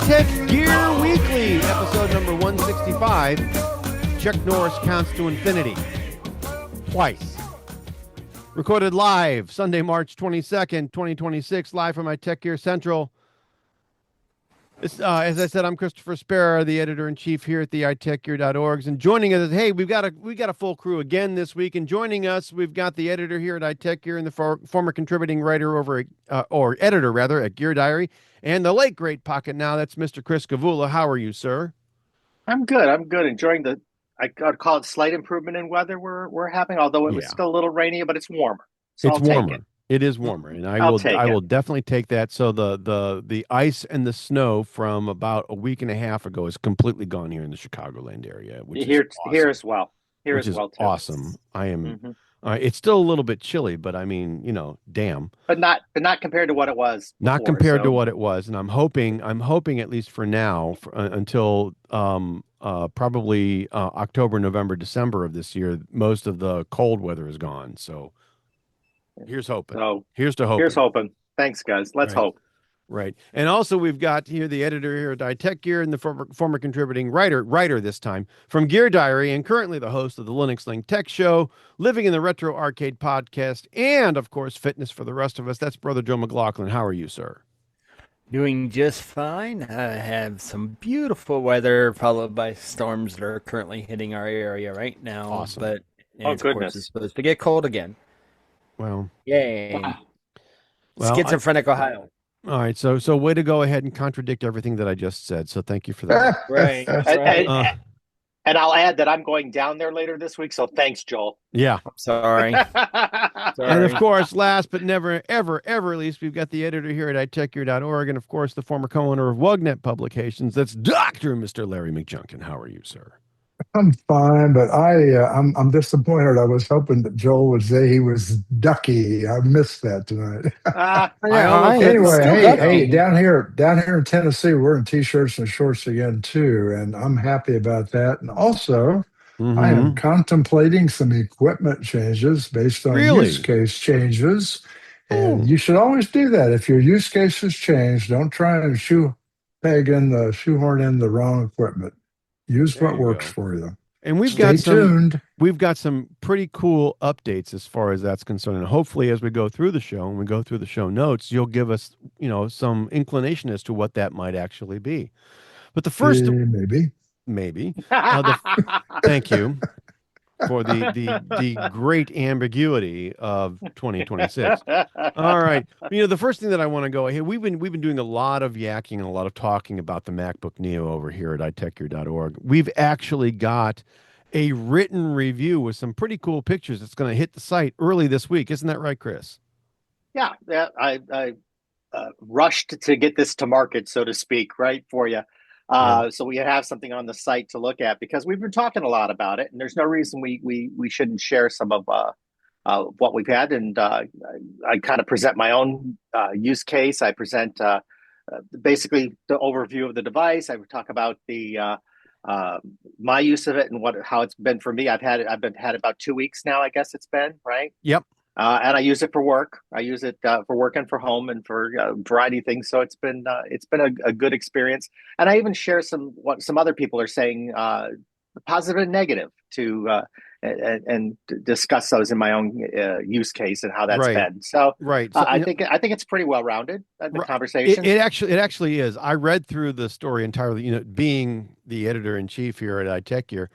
iTechGear Weekly, episode number 165. Chuck Norris counts to infinity. Twice. Recorded live Sunday, March 22nd, 2026, live from iTechGear Central. As I said, I'm Christopher Spera, the editor-in-chief here at the iTechGear.org. And joining us, hey, we've got a full crew again this week. And joining us, we've got the editor here at iTechGear and the former contributing writer over or editor rather at Gear Diary, and the late great pocket now. That's Mr. Chris Gavula. How are you, sir? I'm good. Enjoying I'd call it slight improvement in weather we're having, although it was still a little rainy, but it's warmer. So it's I'll warmer. take it. It is warmer, and I will definitely take that. So the ice and the snow from about a week and a half ago is completely gone here in the Chicagoland area, which is awesome. Here as well. Which is awesome. I am. It's still a little bit chilly, but I mean, damn. But not compared to what it was. Not compared to what it was, and I'm hoping at least for now, until probably October, November, December of this year, most of the cold weather is gone. So. Here's hoping. Here's to hope. Here's hoping. Thanks, guys. Let's hope. Right. And also we've got here the editor here at iTechGear and the former contributing writer this time from Gear Diary, and currently the host of the Linux Link Tech Show, Living in the Retro Arcade podcast, and of course Fitness for the Rest of Us. That's Brother Joe McLaughlin. How are you, sir? Doing just fine. I have some beautiful weather followed by storms that are currently hitting our area right now. Awesome. But of course, it's supposed to get cold again. Well, yay. Well, schizophrenic Ohio. All right, so way to go ahead and contradict everything that I just said. So thank you for that. Right. And I'll add that I'm going down there later this week. So thanks, Joel. Yeah. Sorry. And of course, last but never, ever, least, we've got the editor here at iTechGear.org, and of course, the former co-owner of WUGNET Publications. That's Dr. Mr. Larry McJunkin. How are you, sir? I'm fine, but I'm disappointed. I was hoping that Joel would say he was ducky. I missed that tonight. Anyway, hey, down here in Tennessee, we're in t-shirts and shorts again too, and I'm happy about that. And also, I am contemplating some equipment changes based on use case changes, and you should always do that. If your use cases change, don't try and shoehorn in the wrong equipment. Use what works for you. And we've got some pretty cool updates as far as that's concerned. And hopefully as we go through the show and we go through the show notes, you'll give us, some inclination as to what that might actually be. But the first maybe. Thank you for the great ambiguity of 2026. All right. The first thing that I want to go ahead, we've been doing a lot of yakking and a lot of talking about the MacBook Neo over here at iTechGear.org. We've actually got a written review with some pretty cool pictures that's going to hit the site early this week. Isn't that right, Chris? Yeah. I rushed to get this to market, so to speak, right, for you. So we have something on the site to look at because we've been talking a lot about it, and there's no reason we shouldn't share some of what we've had. And I kind of present my own use case. I present basically the overview of the device. I would talk about the my use of it and how it's been for me. I've had it about 2 weeks now. I guess it's been right. Yep. And I use it for work. I use it for work and for home and for a variety of things. So it's been a good experience. And I even share what some other people are saying, positive and negative, and discuss those in my own use case and how that's been. So, I think it's pretty well rounded, the conversation. It actually is. I read through the story entirely. Being the editor in chief here at iTechGear,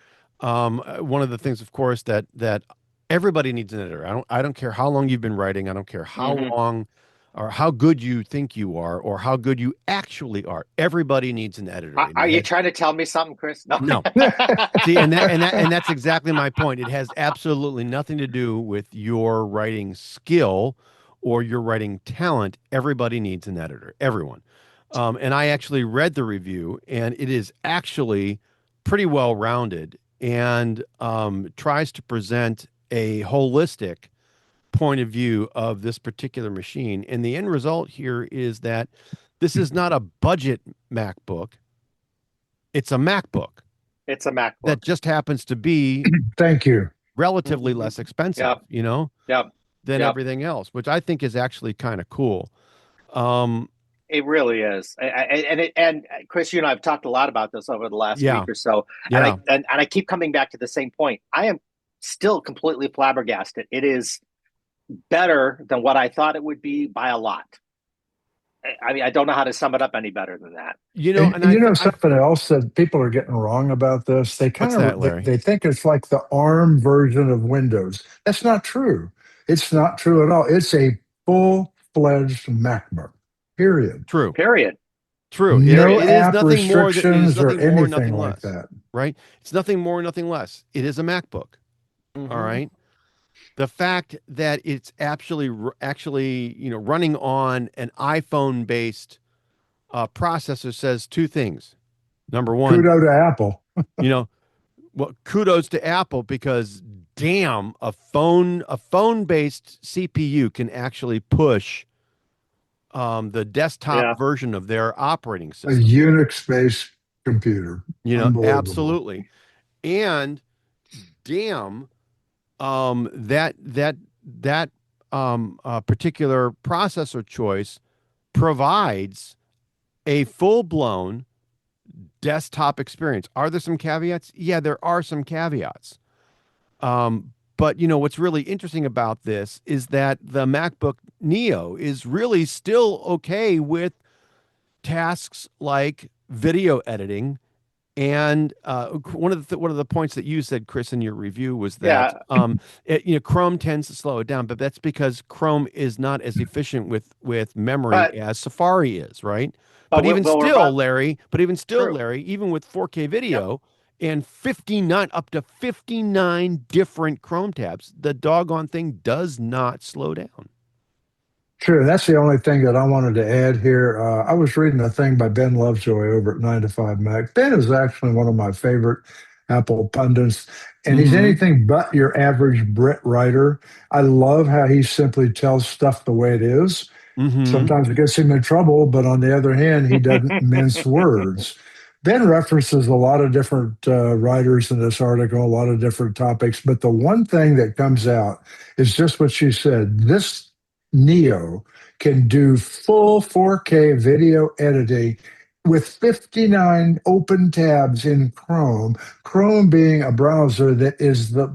one of the things, of course, that everybody needs an editor. I don't care how long you've been writing. I don't care how long or how good you think you are or how good you actually are. Everybody needs an editor. Are you trying to tell me something, Chris? No. See, and that's exactly my point. It has absolutely nothing to do with your writing skill or your writing talent. Everybody needs an editor. Everyone. And I actually read the review, and it is actually pretty well rounded and tries to present a holistic point of view of this particular machine. And the end result here is that this is not a budget MacBook. It's a MacBook. It's a MacBook. That just happens to be relatively less expensive, than everything else, which I think is actually kind of cool. It really is, and Chris, you and I have talked a lot about this over the last Yeah. week or so, Yeah. and I keep coming back to the same point. I am still completely flabbergasted. It is better than what I thought it would be by a lot. I mean, I don't know how to sum it up any better than that. You know, And you know something else that people are getting wrong about this? They kind What's of that, Larry? they think it's like the ARM version of Windows. That's not true. It's not true at all. It's a full-fledged MacBook. Period. True. Period. True. No It is app nothing more. It is restrictions or nothing more, anything nothing like less. that. Right? It's nothing more, nothing less. It is a MacBook. Mhm. All right. The fact that it's actually running on an iPhone based processor says two things. Number one, Kudos to Apple. well, kudos to Apple, because damn, a phone based CPU can actually push the desktop version of their operating A system. Unix-based computer. Unbelievable. Absolutely. And damn, that particular processor choice provides a full-blown desktop experience. Are there some caveats? Yeah, there are some caveats. But what's really interesting about this is that the MacBook Neo is really still okay with tasks like video editing. And one of the points that you said, Chris, in your review was that Chrome tends to slow it down, but that's because Chrome is not as efficient with memory as Safari is, right? But even still, Larry, even with 4K video and up to 59 different Chrome tabs, the doggone thing does not slow down. Sure, that's the only thing that I wanted to add here. I was reading a thing by Ben Lovejoy over at 9 to 5 Mac. Ben is actually one of my favorite Apple pundits, and he's anything but your average Brit writer. I love how he simply tells stuff the way it is. Sometimes it gets him in trouble, but on the other hand, he doesn't mince words. Ben references a lot of different writers in this article, a lot of different topics, but the one thing that comes out is just what you said. This Neo can do full 4K video editing with 59 open tabs in Chrome. Chrome being a browser that is the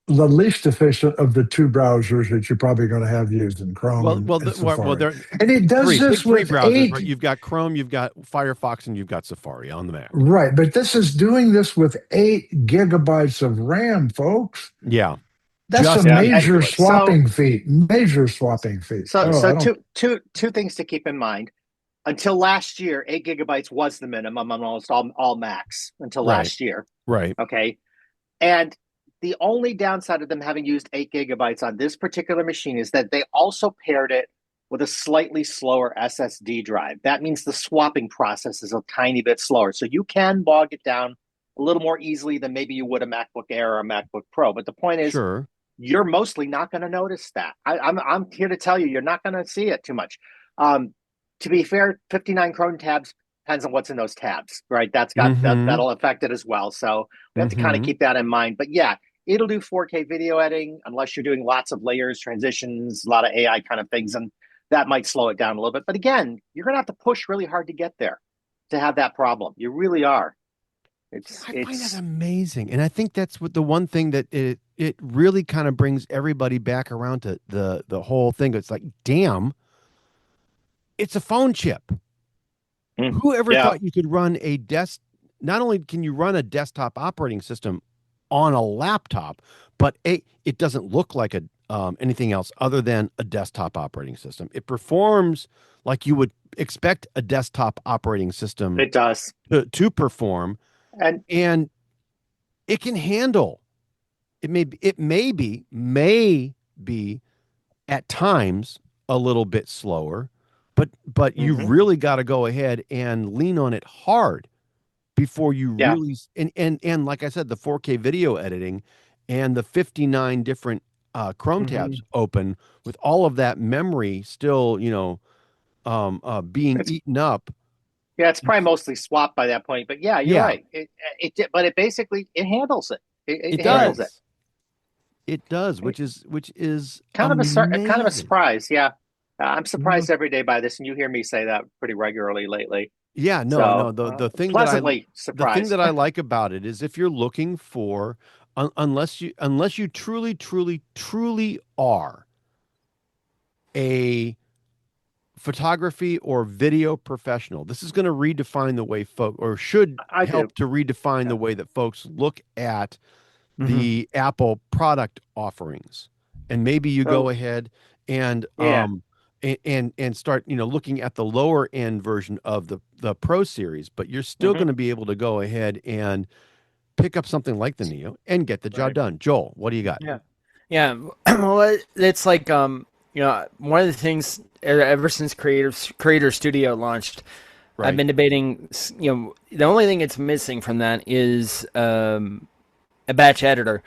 least efficient of the two browsers that you're probably going to have used in Chrome and Safari. And it does this with browsers, right? You've got Chrome, you've got Firefox, and you've got Safari on the Mac. Right, but this is doing this with 8 gigabytes of RAM, folks. Yeah. That's a major swapping feat. Major swapping feat. So two things to keep in mind. Until last year, 8 gigabytes was the minimum on almost all Macs until last year. Right. Okay. And the only downside of them having used 8 gigabytes on this particular machine is that they also paired it with a slightly slower SSD drive. That means the swapping process is a tiny bit slower. So you can bog it down a little more easily than maybe you would a MacBook Air or a MacBook Pro. But the point is, you're mostly not going to notice that. I'm here to tell you, you're not going to see it too much. To be fair, 59 Chrome tabs depends on what's in those tabs, right? That'll affect it as well. So we have to kind of keep that in mind. But yeah, it'll do 4K video editing unless you're doing lots of layers, transitions, a lot of AI kind of things, and that might slow it down a little bit. But again, you're going to have to push really hard to get there to have that problem. You really are. I find that amazing, and I think that's what the one thing that it really kind of brings everybody back around to the whole thing. It's like, damn, it's a phone chip. Who ever thought you could run not only can you run a desktop operating system on a laptop, but it doesn't look like anything else other than a desktop operating system. It performs like you would expect a desktop operating system it does to perform. And it can handle. It may be at times a little bit slower, but you really got to go ahead and lean on it hard before you really and like I said, the 4K video editing and the 59 different Chrome tabs open with all of that memory still, being eaten up. Yeah, it's probably mostly swapped by that point, but yeah, you're right. But it basically handles it. It handles it. It does, which is kind of a surprise. Yeah. I'm surprised every day by this, and you hear me say that pretty regularly lately. Yeah, no, no. So The thing that pleasantly the thing surprised. that I like about it is if you're looking for unless you truly are a photography or video professional, this is going to redefine the way folk or should I do. help to redefine Yeah. the way that folks look at the Apple product offerings. And maybe you go So ahead and yeah. and start, looking at the lower end version of the Pro series, but you're still Hmm. going to be able to go ahead and pick up something like the Neo and get the job Right. done. Joel, what do you got? Yeah. Yeah. Well, it's like, one of the things ever since Creator Studio launched, Right. I've been debating, the only thing it's missing from that is a batch editor.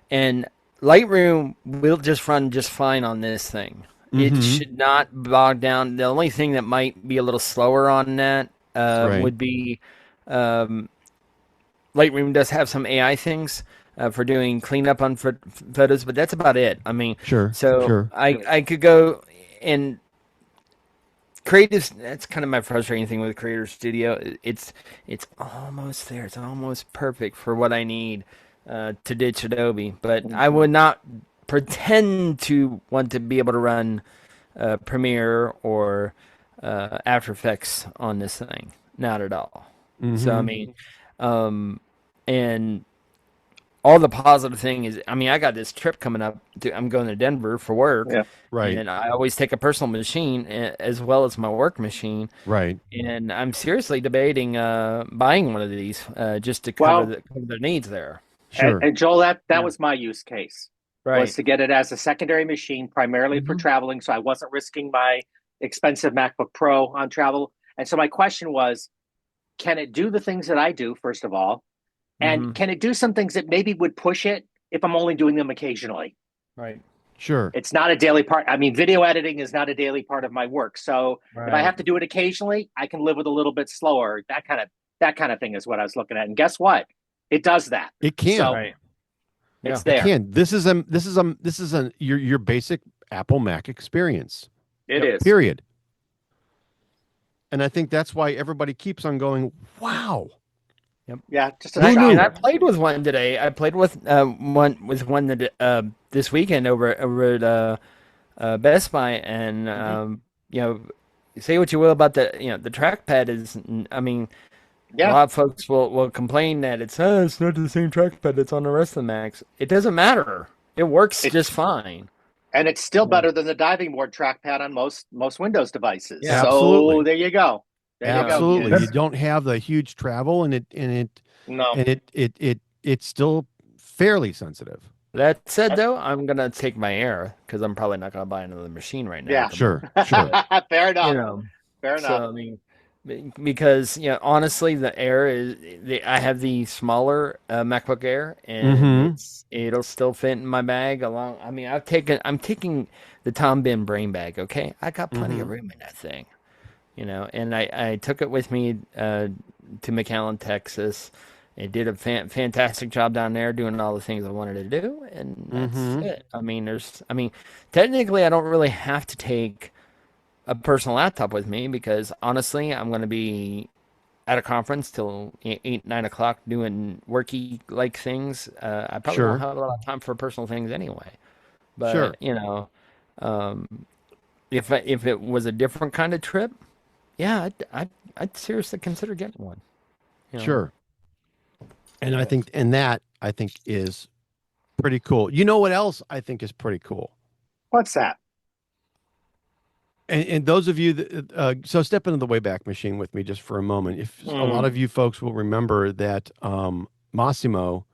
And Lightroom will just run just fine on this thing. It should not bog down. The only thing that might be a little slower on that Right. would be Lightroom does have some AI things for doing cleanup on photos, but that's about it. I mean, Sure. so Sure. I could go and that's kind of my frustrating thing with Creator Studio. It's almost there. It's almost perfect for what I need to ditch Adobe, but I would not pretend to want to be able to run Premiere or After Effects on this thing. Not at all. So I mean, and all the positive thing is, I mean, I got this trip coming up. I'm going to Denver for work. Yeah. Right. And I always take a personal machine as well as my work machine. Right. And I'm seriously debating buying one of these just to Well, cover the needs there. Sure. and Joel, that Yeah. was my use case. Right. Was to get it as a secondary machine, primarily for traveling, so I wasn't risking my expensive MacBook Pro on travel. And so my question was, can it do the things that I do, first of all? And can it do some things that maybe would push it if I'm only doing them occasionally? Right. Sure. It's not a daily part. I mean, video editing is not a daily part of my work. So if I have to do it occasionally, I can live with a little bit slower. That kind of thing is what I was looking at. And guess what? It does that. It can. So Right. it's It there. can. This is your basic Apple Mac experience. It is. Period. And I think that's why everybody keeps on going, wow. Yeah, just And a I played with one today. I played with one that this weekend over at Best Buy, and say what you will about the trackpad is. I mean, a lot of folks will complain that it's not the same trackpad that's on the rest of the Macs. It doesn't matter. It works just fine. And it's still better than the diving board trackpad on most Windows devices. Yeah, so absolutely. there you go. Absolutely. You You don't have the huge travel and it's still fairly sensitive. That said, though, I'm gonna take my Air because I'm probably not gonna buy another machine right now. Yeah, sure. Fair enough. Fair enough. So I mean, because honestly, the Air I have the smaller MacBook Air, and it'll still fit in my bag. I mean, I'm taking the Tom Ben brain bag. Okay, I got plenty of room in that thing. And I took it with me to McAllen, Texas. It did a fantastic job down there doing all the things I wanted to do, and that's it. I mean, technically, I don't really have to take a personal laptop with me because honestly, I'm going to be at a conference till 8, 9 o'clock doing worky like things. I probably won't have a lot of time for personal things anyway. But if it was a different kind of trip, yeah, I'd seriously consider getting one. Sure. And I think that is pretty cool. You know what else I think is pretty cool? What's that? And those of you that so step into the Wayback Machine with me just for a moment. If a lot of you folks will remember that Massimo,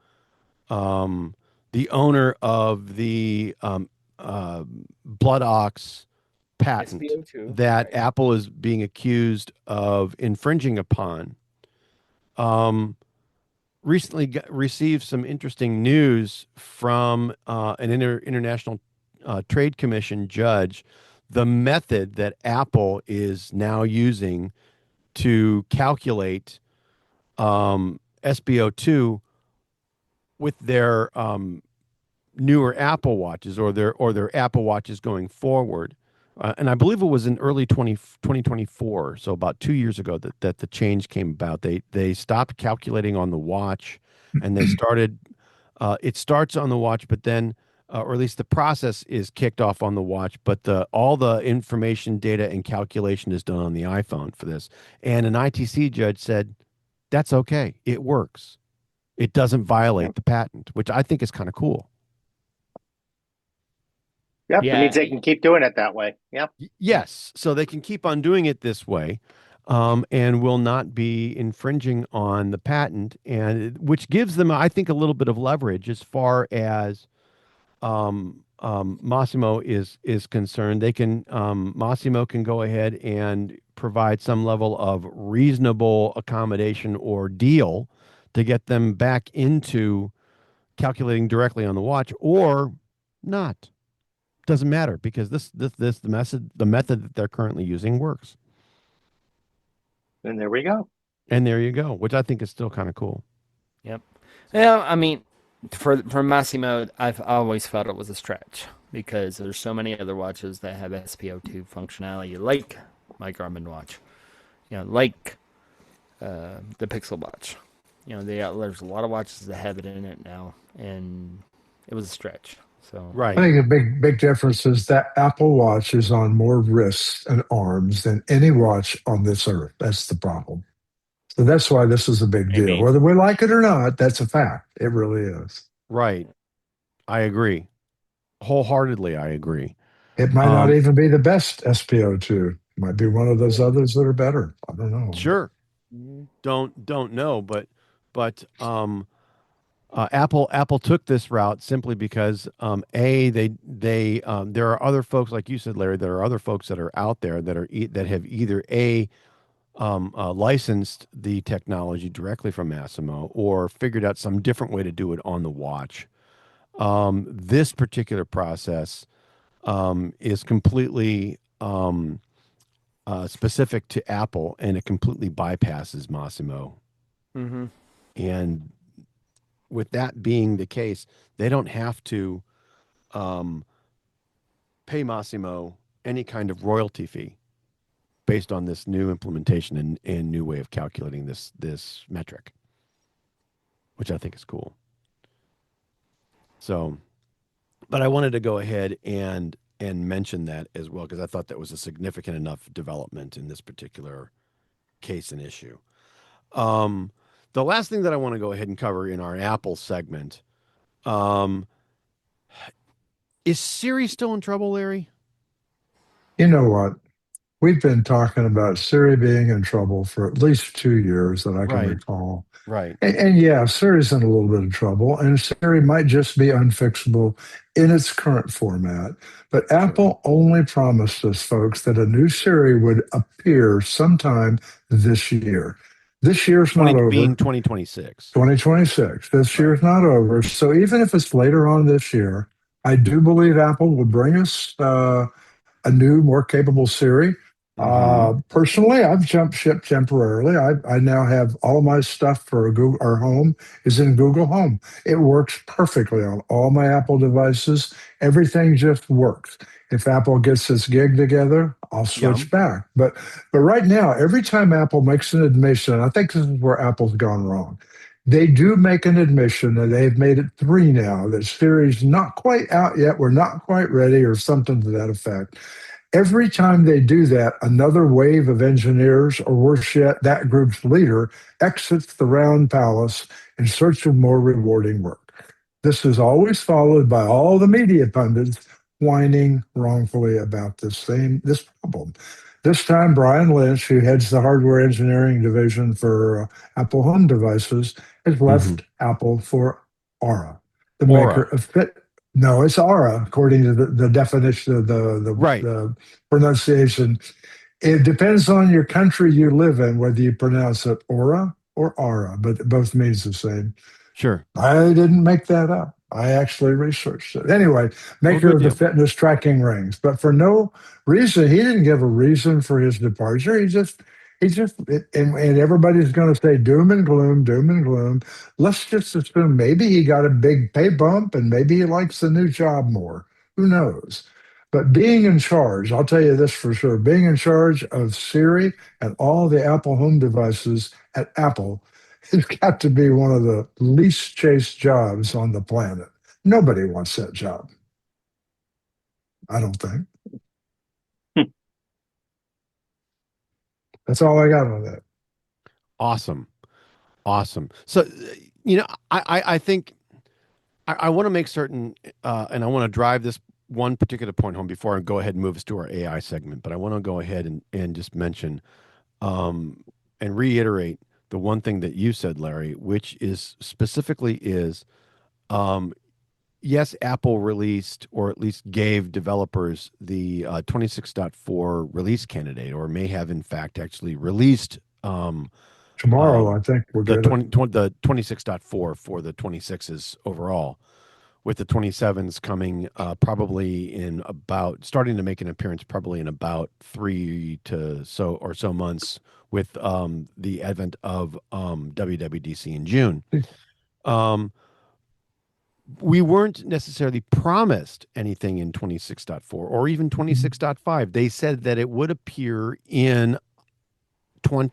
the owner of the Blood Ox patent SPO2, that Apple is being accused of infringing upon, recently received some interesting news from an international trade commission judge. The method that Apple is now using to calculate SpO2 with their newer Apple Watches or their Apple Watches going forward and I believe it was in early 2024, so about 2 years ago, that the change came about. They stopped calculating on the watch, and they started. It starts on the watch, but then, or at least the process is kicked off on the watch, but all the information, data, and calculation is done on the iPhone for this. And an ITC judge said, "That's okay. It works. It doesn't violate the patent," which I think is kind of cool. Yep, Yeah. it means they can keep doing it that way. Yep. Yes, so they can keep on doing it this way, and will not be infringing on the patent, and which gives them, I think, a little bit of leverage as far as Massimo is concerned. They can Massimo can go ahead and provide some level of reasonable accommodation or deal to get them back into calculating directly on the watch, or not. Doesn't matter, because the method that they're currently using works. And there we go. And there you go, which I think is still kind of cool. Yep. Yeah, I mean, for Massimo, I've always felt it was a stretch because there's so many other watches that have SPO2 functionality, like my Garmin watch, like the Pixel watch. There's a lot of watches that have it in it now, and it was a stretch. So right. I think a big difference is that Apple Watch is on more wrists and arms than any watch on this earth. That's the problem. So that's why this is a big deal. Whether we like it or not, that's a fact. It really is. Right. I agree. Wholeheartedly, I agree. It might not even be the best SPO2. It might be one of those others that are better. I don't know. Sure. Don't know, but Apple took this route simply because there are other folks, like you said, Larry. There are other folks that are out there that have either licensed the technology directly from Massimo or figured out some different way to do it on the watch. This particular process is completely specific to Apple, and it completely bypasses Massimo. Mm-hmm. And with that being the case, they don't have to pay Massimo any kind of royalty fee based on this new implementation and new way of calculating this metric, which I think is cool. So, but I wanted to go ahead and mention that as well, because I thought that was a significant enough development in this particular case and issue. The last thing that I want to go ahead and cover in our Apple segment, is Siri still in trouble, Larry? You know what? We've been talking about Siri being in trouble for at least 2 years that I can recall. Right. And yeah, Siri's in a little bit of trouble, and Siri might just be unfixable in its current format. But Apple only promised us, folks, that a new Siri would appear sometime this year. This year's not over. Being 2026. 2026. This year's not over. So even if it's later on this year, I do believe Apple will bring us a new, more capable Siri. Personally, I've jumped ship temporarily. I now have all my stuff for Google, our home is in Google Home. It works perfectly on all my Apple devices. Everything just works. If Apple gets its gig together, I'll switch back. But right now, every time Apple makes an admission, and I think this is where Apple's gone wrong, they do make an admission, and they've made it 3 now, that Siri's not quite out yet, we're not quite ready, or something to that effect. Every time they do that, another wave of engineers, or worse yet, that group's leader, exits the round palace in search of more rewarding work. This is always followed by all the media pundits whining wrongfully about this problem. This time, Brian Lynch, who heads the hardware engineering division for Apple home devices, has left Apple for Aura, the maker of Fit. No, it's Aura, according to the definition of the pronunciation. It depends on your country you live in, whether you pronounce it Aura or Aura, but it both means the same. Sure. I didn't make that up. I actually researched it. Anyway, maker of the fitness tracking rings. But for no reason, he didn't give a reason for his departure. And everybody's going to say doom and gloom, doom and gloom. Let's just assume maybe he got a big pay bump and maybe he likes the new job more. Who knows? But being in charge, I'll tell you this for sure, being in charge of Siri and all the Apple home devices at Apple has got to be one of the least chased jobs on the planet. Nobody wants that job, I don't think. That's all I got on that. Awesome. Awesome. So, I think I want to make certain, and I want to drive this one particular point home before I go ahead and move us to our AI segment. But I want to go ahead and just mention and reiterate the one thing that you said, Larry, which is specifically is, yes, Apple released or at least gave developers the 26.4 release candidate, or may have in fact actually released Tomorrow, I think we'll the get it. the 26.4 for the 26s overall, with the 27s coming probably in about starting to make an appearance probably in about 3 to so months with the advent of WWDC in June. Um, we weren't necessarily promised anything in 26.4 or even 26.5. They said that it would appear in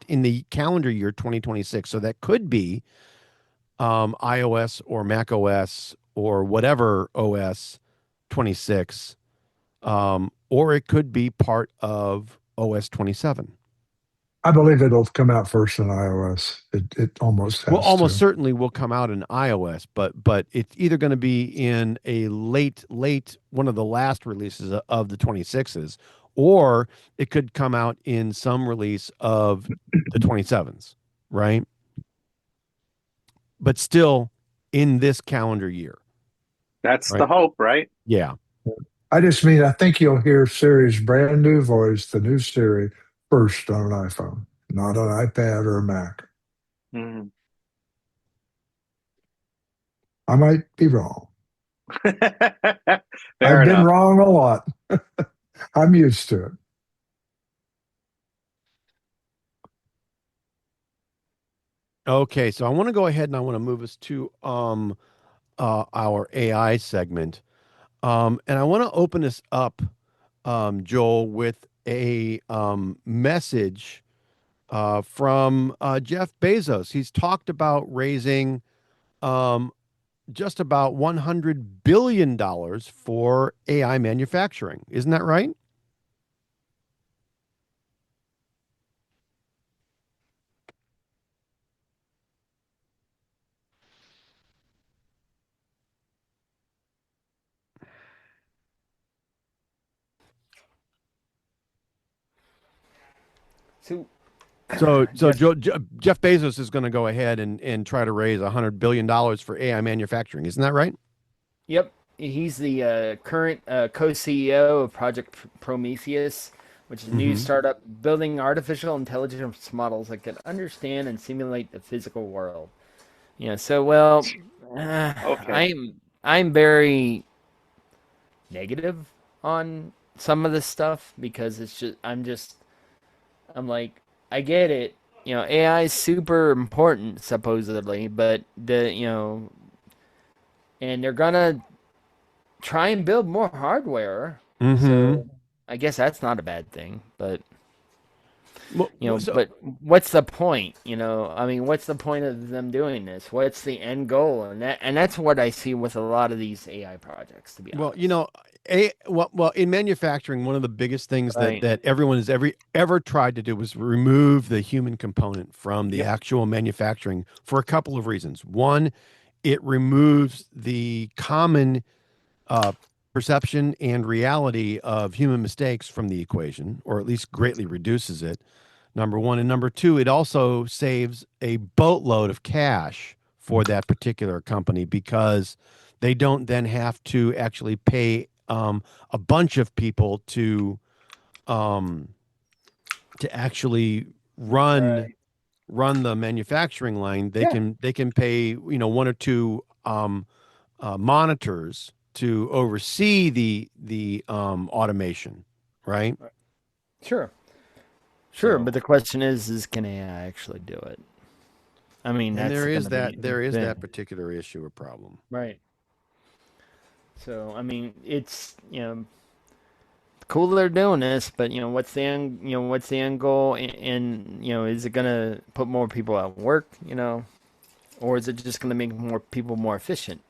the calendar year 2026. So that could be iOS or Mac OS or whatever OS 26, or it could be part of OS 27. I believe it'll come out first in iOS. It almost has Well, almost to. certainly will come out in iOS, but it's either going to be in a late one of the last releases of the 26s, or it could come out in some release of the 27s, right? But still in this calendar year, That's the right? hope, right? Yeah. I just mean I think you'll hear Siri's brand new voice, the new Siri, first on an iPhone, not an iPad or a Mac. Mm. I might be wrong. Fair I've been enough. wrong a lot. I'm used to it. Okay, so I want to go ahead and I want to move us to our AI segment. And I want to open this up, Joel, with a message from Jeff Bezos. He's talked about raising um, just about $100 billion for AI manufacturing. Isn't that right? So, So Jeff, Jeff Bezos is going to go ahead and try to raise $100 billion for AI manufacturing. Isn't that right? yep, he's the current co-CEO of Project Prometheus, which is a new Mm-hmm. startup building artificial intelligence models that can understand and simulate the physical world. Okay. I'm very negative on some of this stuff because I'm like, I get it. AI is super important supposedly, but and they're gonna try and build more hardware. Mm-hmm. So I guess that's not a bad thing, but So but what's the point? I mean, what's the point of them doing this? What's the end goal? And that's what I see with a lot of these AI projects, to be Well, honest. in manufacturing, one of the biggest things that Right. everyone has ever tried to do was remove the human component from the Yep. actual manufacturing for a couple of reasons. One, it removes the common uh, perception and reality of human mistakes from the equation, or at least greatly reduces it. Number one. And number two, it also saves a boatload of cash for that particular company because they don't then have to actually pay a bunch of people um, to actually run Right. run the manufacturing line. They Yeah. can pay one or two monitors to oversee the automation, right? Sure. Sure, but So the question is can AI actually do it? I mean, and that's going to be the there is that thing. particular issue or problem. Right. So, I mean, it's, cool they're doing this, but what's the end goal? And is it gonna put more people at work? Or is it just gonna make more people more efficient?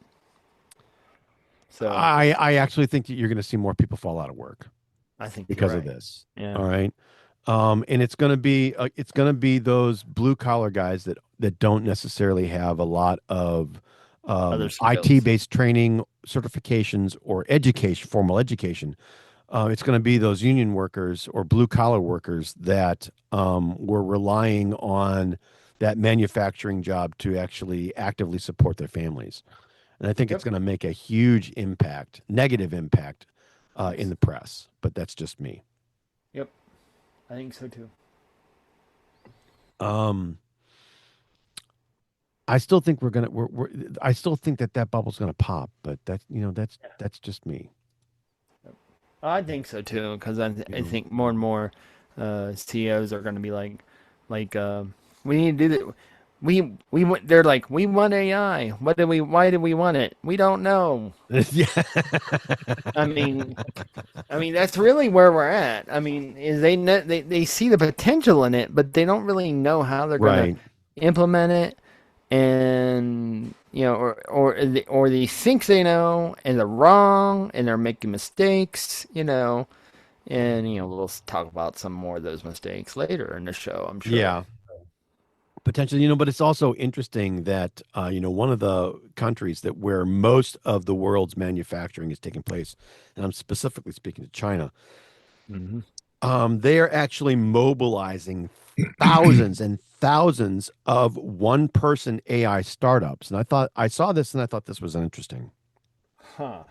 So I actually think that you're going to see more people fall out of work I think you're because of right. this. Yeah. All right. And it's going to be those blue collar guys that don't necessarily have a lot of Other skills. IT based training, certifications, or education, formal education. It's going to be those union workers or blue collar workers that were relying on that manufacturing job to actually actively support their families. And I think it's Yep. going to make a huge impact, negative impact in the press. But that's just me. Yep. I think so too. I still think I still think that bubble's gonna pop, but that's just me. I think so too, because I think more and more CEOs are going to be like we need to do that. They're like, we want AI. Why did we want it? We don't know. Yeah. I mean, that's really where we're at. I mean, is they see the potential in it, but they don't really know how they're going Right. to implement it, and or they think they know and they're wrong and they're making mistakes. And we'll talk about some more of those mistakes later in the show, I'm sure. Yeah. Potentially, but it's also interesting that one of the countries that where most of the world's manufacturing is taking place, and I'm specifically speaking to China. They are actually mobilizing thousands and thousands of one-person AI startups, and I saw this and I thought this was interesting. Huh.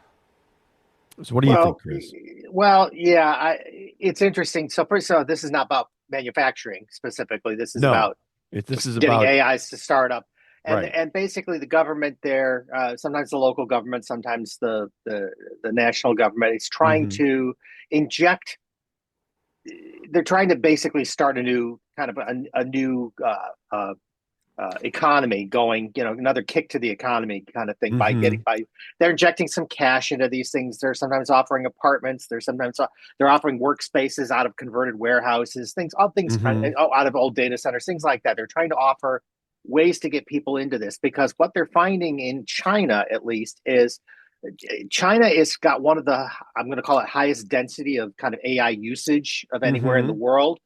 So, what do you think, Chris? Well, yeah, it's interesting. So, first of all, this is not about manufacturing specifically. This is about This is getting about AIs to start up, right. and basically the government there, sometimes the local government, sometimes the national government, is trying to inject. They're trying to basically start a new kind of a new economy going, another kick to the economy kind of thing by they're injecting some cash into these things. They're sometimes offering apartments. They're offering workspaces out of converted warehouses, all things out of old data centers, things like that. They're trying to offer ways to get people into this because what they're finding in China, at least, is China is got one of the, I'm going to call it, highest density of kind of AI usage of anywhere in the world.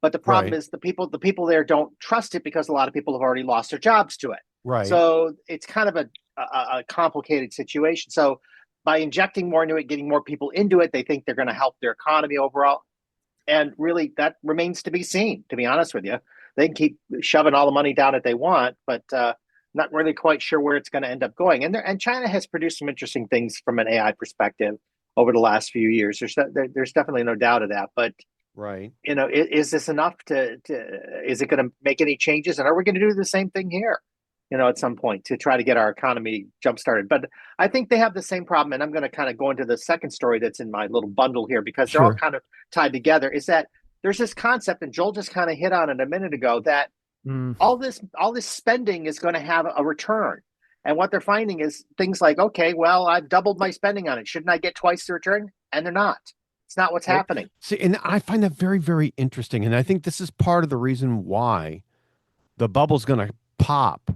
But the problem is the people there don't trust it because a lot of people have already lost their jobs to it. Right. So it's kind of a complicated situation. So by injecting more into it, getting more people into it, they think they're going to help their economy overall. And really, that remains to be seen, to be honest with you. They can keep shoving all the money down that they want, but not really quite sure where it's going to end up going. And China has produced some interesting things from an AI perspective over the last few years. There's definitely no doubt of that. But right. Is this enough is it going to make any changes? And are we going to do the same thing here, at some point to try to get our economy jump started? But I think they have the same problem. And I'm going to kind of go into the second story that's in my little bundle here because they're all kind of tied together, is that there's this concept, and Joel just kind of hit on it a minute ago, that all this spending is going to have a return. And what they're finding is things like, okay, well, I've doubled my spending on it. Shouldn't I get twice the return? And they're not. It's not what's happening. See, and I find that very, very interesting. And I think this is part of the reason why the bubble's going to pop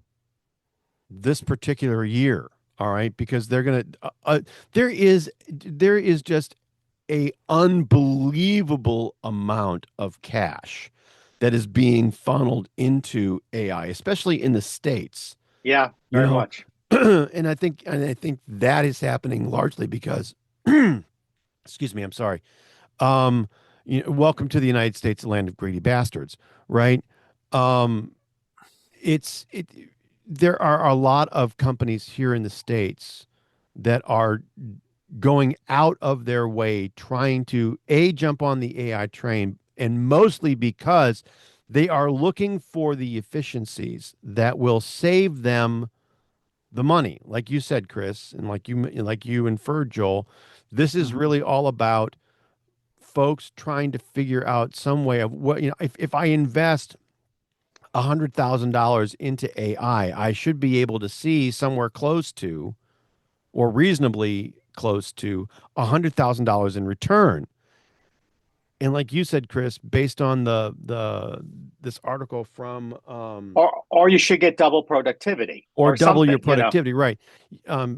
this particular year. All right. Because they're going to, there is just a unbelievable amount of cash that is being funneled into AI, especially in the States. Yeah, very much. And I think that is happening largely because excuse me, I'm sorry. Welcome to the United States, the land of greedy bastards, right? There are a lot of companies here in the States that are going out of their way trying to jump on the AI train, and mostly because they are looking for the efficiencies that will save them the money. Like you said, Chris, and like you inferred, Joel, this is really all about folks trying to figure out some way of what, if I invest $100,000 into AI, I should be able to see somewhere close to, or reasonably close to, $100,000 in return. And like you said, Chris, based on this article from or you should get double productivity or double your something, productivity, right?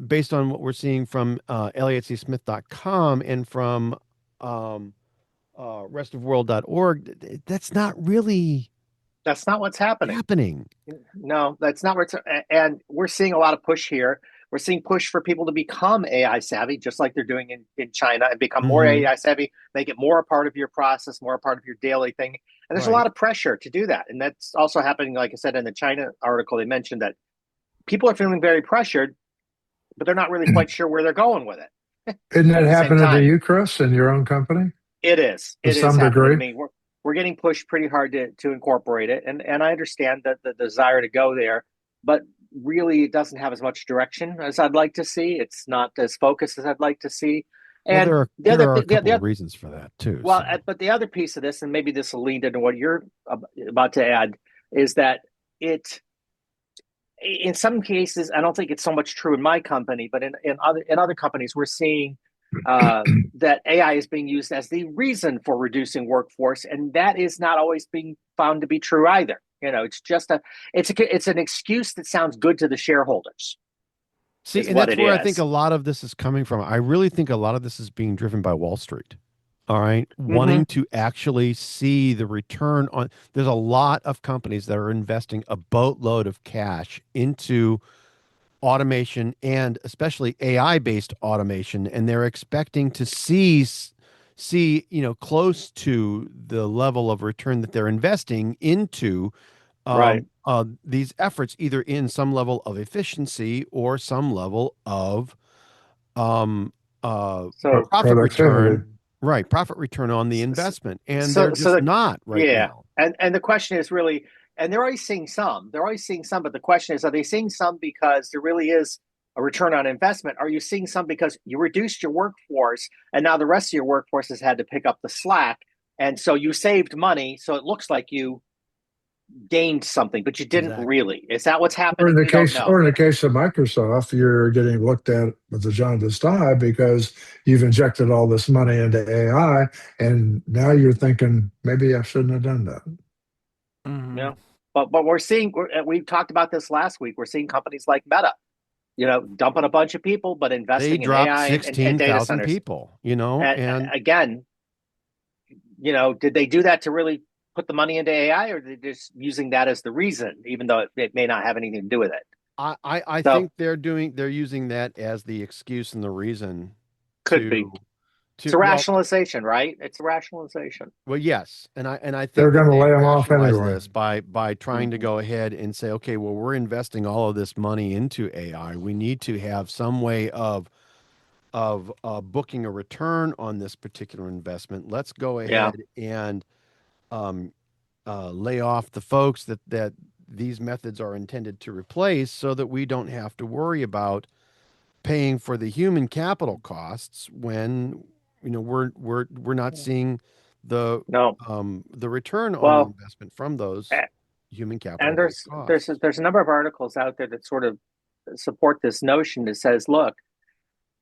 Based on what we're seeing from elliotcsmith.com and from restofworld.org, that's not really That's not what's happening. happening. No, that's not what's, and we're seeing a lot of push here. We're seeing push for people to become AI savvy, just like they're doing in China, and become more AI savvy, make it more a part of your process, more a part of your daily thing. And there's a lot of pressure to do that. And that's also happening, like I said, in the China article, they mentioned that people are feeling very pressured, but they're not really quite sure where they're going with it. Isn't that At the same happening to time, you, Chris, in your own company it is. to It is some happening to degree? me. We're getting pushed pretty hard to incorporate it, and I understand that the desire to go there, but really it doesn't have as much direction as I'd like to see. It's not as focused as I'd like to see. Well, And there are a couple of reasons for that too. well, So. but the other piece of this, and maybe this will lead into what you're about to add, is that it, in some cases, I don't think it's so much true in my company, but in other companies, we're seeing that AI is being used as the reason for reducing workforce, and that is not always being found to be true either. It's just it's an excuse that sounds good to the shareholders. See, and that's where I think a lot of this is coming from. I really think a lot of this is being driven by Wall Street. All right. Wanting to actually see the return on. There's a lot of companies that are investing a boatload of cash into automation and especially AI-based automation, and they're expecting to see, close to the level of return that they're investing into right. These efforts, either in some level of efficiency or some level of profit return. Right, profit return on the investment, and they're just not right now. And the question is really, and they're always seeing some. They're always seeing some, but the question is, are they seeing some because there really is a return on investment? Are you seeing some because you reduced your workforce, and now the rest of your workforce has had to pick up the slack, and so you saved money, so it looks like you gained something, but you didn't really. Is that what's happening? Or in the case of Microsoft, you're getting looked at with a jaundiced eye because you've injected all this money into AI, and now you're thinking maybe I shouldn't have done that. Yeah, but we're seeing. We talked about this last week. We're seing companies like Meta, dumping a bunch of people, but investing in AI and data centers. People, and again, did they do that to really put the money into AI, or are they just using that as the reason, even though it may not have anything to do with it? I think they're using that as the excuse and the reason. Could be. It's a rationalization, right? It's a rationalization. Well, yes, and I think they're going to lay them off anyway. This by trying to go ahead and say, okay, well, we're investing all of this money into AI. We need to have some way of booking a return on this particular investment. Let's go ahead and lay off the folks that these methods are intended to replace, so that we don't have to worry about paying for the human capital costs when we're not seeing the return on the investment from those human capital. And there's a number of articles out there that sort of support this notion that says, look,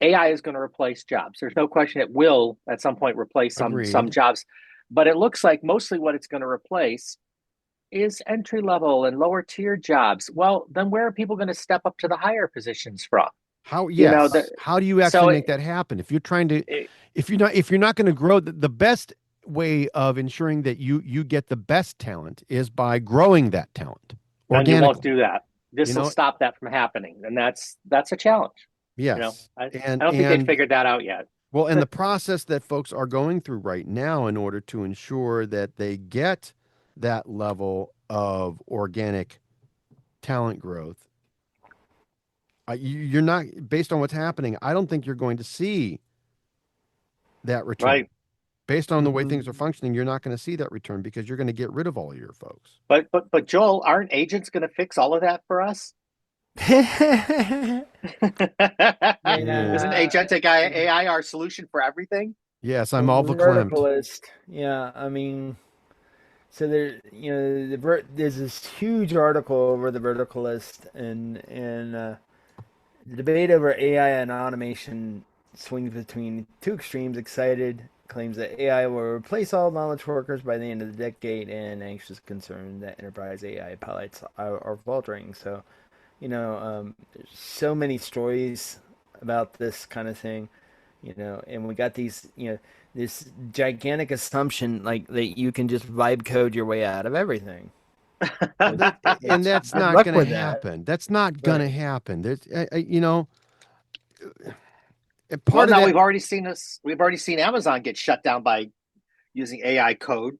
AI is going to replace jobs. There's no question it will at some point replace some jobs, but it looks like mostly what it's going to replace is entry level and lower tier jobs. Well, then where are people going to step up to the higher positions from? How do you actually make that happen? If you're trying to, if you're not going to grow, the best way of ensuring that you get the best talent is by growing that talent organically. And you won't do that. This will stop that from happening, and that's a challenge. Yes, I don't think they've figured that out yet. Well, and the process that folks are going through right now in order to ensure that they get that level of organic talent growth, you're not, based on what's happening, I don't think you're going to see that return. Right. Based on the way things are functioning, you're not going to see that return because you're going to get rid of all of your folks. But Joel, aren't agents going to fix all of that for us? Isn't agentic AI our solution for everything? Yes, I'm all verticalist. Yeah, I mean, so there, there's this huge article over the verticalist, and the debate over AI and automation swings between two extremes: excited claims that AI will replace all knowledge workers by the end of the decade, and anxious concern that enterprise AI pilots are faltering. So, there's so many stories about this kind of thing, and we got these, this gigantic assumption like that you can just vibe code your way out of everything. And that's not going to happen. That's not going to happen. There's, part of that, we've already seen Amazon get shut down by using AI code.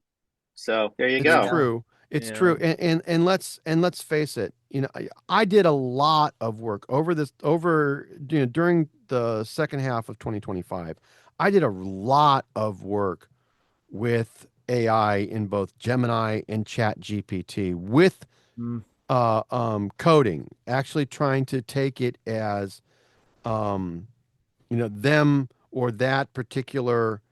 So there you go. It's true. It's true. And let's face it, I did a lot of work during the second half of 2025. I did a lot of work with AI in both Gemini and Chat GPT with coding, actually trying to take it as them or that particular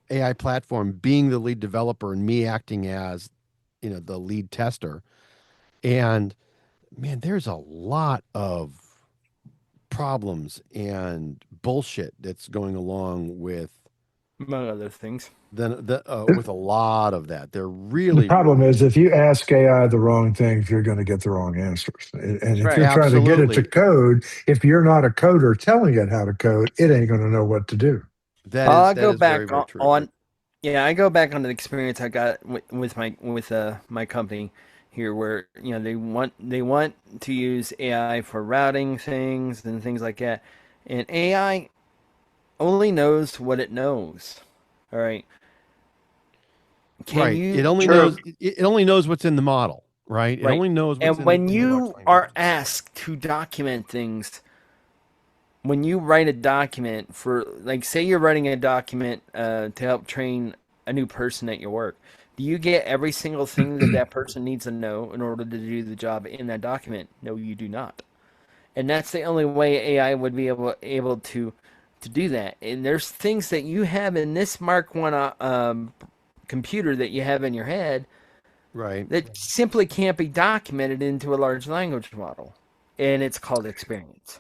AI platform being the lead developer and me acting as the lead tester. And man, there's a lot of problems and bullshit that's going along with, among other things, with a lot of that. They're really, the problem is if you ask AI the wrong things, you're going to get the wrong answers. And if you're trying to get it to code, if you're not a coder telling it how to code, it ain't going to know what to do. I go back on I go back on the experience I got with my company here, where they want to use AI for routing things and things like that, and AI only knows what it knows. All right. It only knows what's in the model, right? It only knows what's in the model. And when you are asked to document things, when you write a document for, like, say you're writing a document to help train a new person at your work, do you get every single thing that person needs to know in order to do the job in that document? No, you do not. And that's the only way AI would be able to do that. And there's things that you have in this Mark 1 computer that you have in your head, right, that simply can't be documented into a large language model, and it's called experience.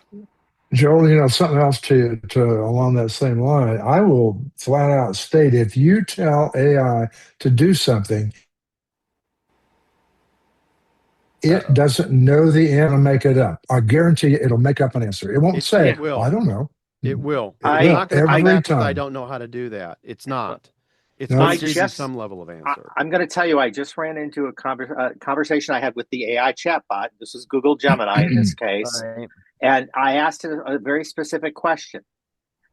Joel, something else to along that same line, I will flat out state, if you tell AI to do something, it doesn't know the answer to make it up. I guarantee you it'll make up an answer. It won't say, I don't know. It will. Every time. I don't know how to do that. It's not. It's just some level of answer. I'm going to tell you, I just ran into a conversation I had with the AI chatbot. This is Google Gemini in this case. Right. And I asked it a very specific question,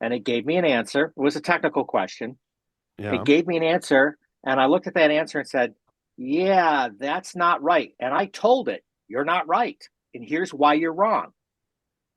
and it gave me an answer. It was a technical question. Yeah. It gave me an answer, and I looked at that answer and said, yeah, that's not right. And I told it, you're not right, and here's why you're wrong.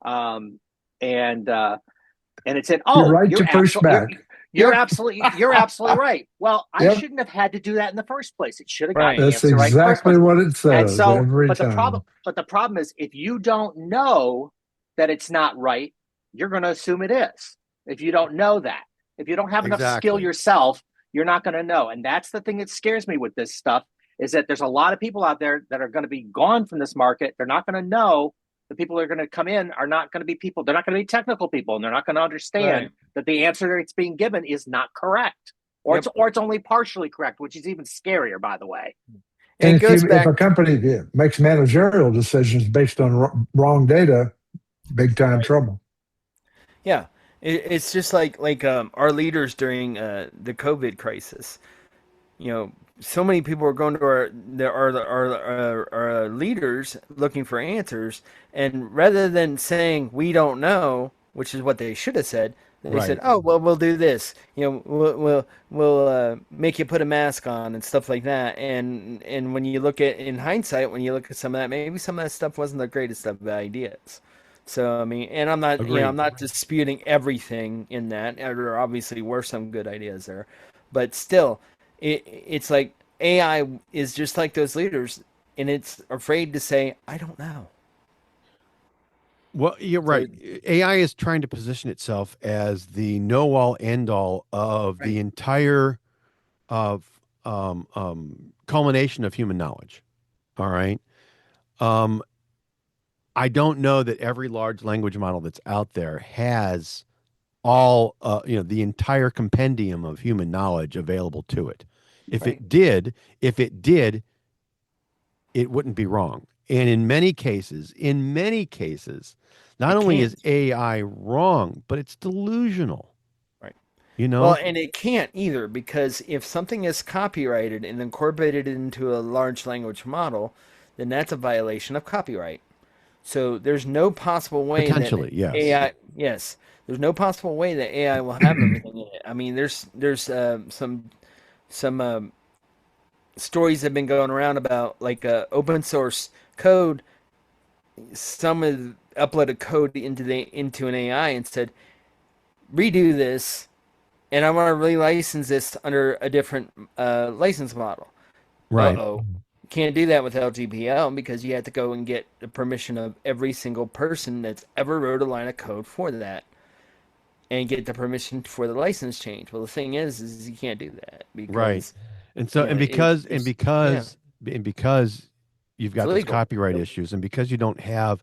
And it said, oh, you're right to push back. You're absolutely right. Well, I shouldn't have had to do that in the first place. It should have gotten the answer right. That's exactly what it says. And so, every time. The problem is, if you don't know that it's not right, you're going to assume it is. If you don't know that, if you don't have enough skill yourself, you're not going to know. And that's the thing that scares me with this stuff, is that there's a lot of people out there that are going to be gone from this market. They're not going to know. The people that are going to come in are not going to be people. They're not going to be technical people, and they're not going to understand that the answer that's being given is not correct, or it's only partially correct, which is even scarier, by the way. And if a company makes managerial decisions based on wrong data, big time trouble. Yeah, it's just like our leaders during the COVID crisis. So many people are going to our leaders looking for answers, and rather than saying we don't know, which is what they should have said, they said, "Oh, well, we'll do this. We'll make you put a mask on and stuff like that." And when you look at, in hindsight, when you look at some of that, maybe some of that stuff wasn't the greatest of ideas. So I mean, and I'm not I'm not disputing everything in that. There obviously were some good ideas there, but still. It's like AI is just like those leaders, and it's afraid to say, I don't know. Well, you're right. AI is trying to position itself as the know-all, end-all of the entire culmination of human knowledge. All right. I don't know that every large language model that's out there has all the entire compendium of human knowledge available to it. If Right. it did, if it did, it wouldn't be wrong. And in many cases, not It only can't. is AI wrong, but it's delusional. Right. You Well, know? and it can't either, because if something is copyrighted and incorporated into a large language model, then that's a violation of copyright. So there's no possible way that Potentially, yes. AI, yes, there's no possible way that AI will have everything in it. I mean, there's some stories have been going around about like open source code. Some have uploaded code into an AI and said, redo this, and I want to relicense this under a different license model. Right. Uh-oh. Can't do that with LGPL because you have to go and get the permission of every single person that's ever wrote a line of code for that and get the permission for the license change. Well, the thing is you can't do that Right. because And so yeah, and because you've it's got those illegal. copyright issues, and because you don't have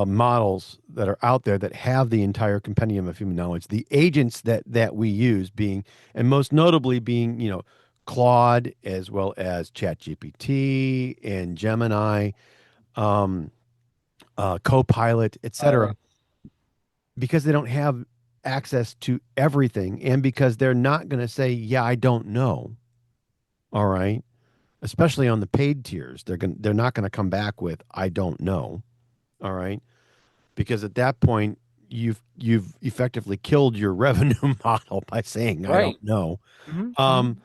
models that are out there that have the entire compendium of human knowledge, the agents that we use being, and most notably being, Claude, as well as ChatGPT and Gemini, um, Copilot, etc., because they don't have access to everything, and because they're not going to say, "Yeah, I don't know." All right, especially on the paid tiers, they're not going to come back with, "I don't know." All right, because at that point you've effectively killed your revenue model by saying, "I Right. don't know." Mm-hmm. Um,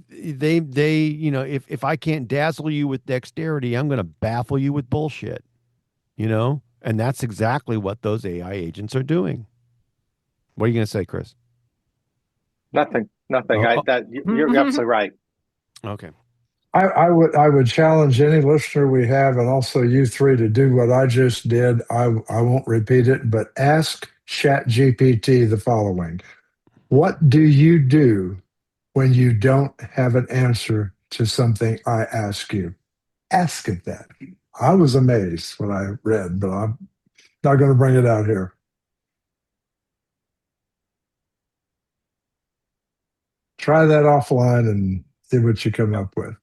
they if I can't dazzle you with dexterity, I'm going to baffle you with bullshit. And that's exactly what those AI agents are doing. What are you going to say, Chris? Nothing. Nothing. Oh, I oh, that you're absolutely right. okay. I would challenge any listener we have, and also you three, to do what I just did. I won't repeat it, but ask ChatGPT the following: what do you do when you don't have an answer to something I ask you? Ask it that. I was amazed when I read, but I'm not going to bring it out here. Try that offline and see what you come up with.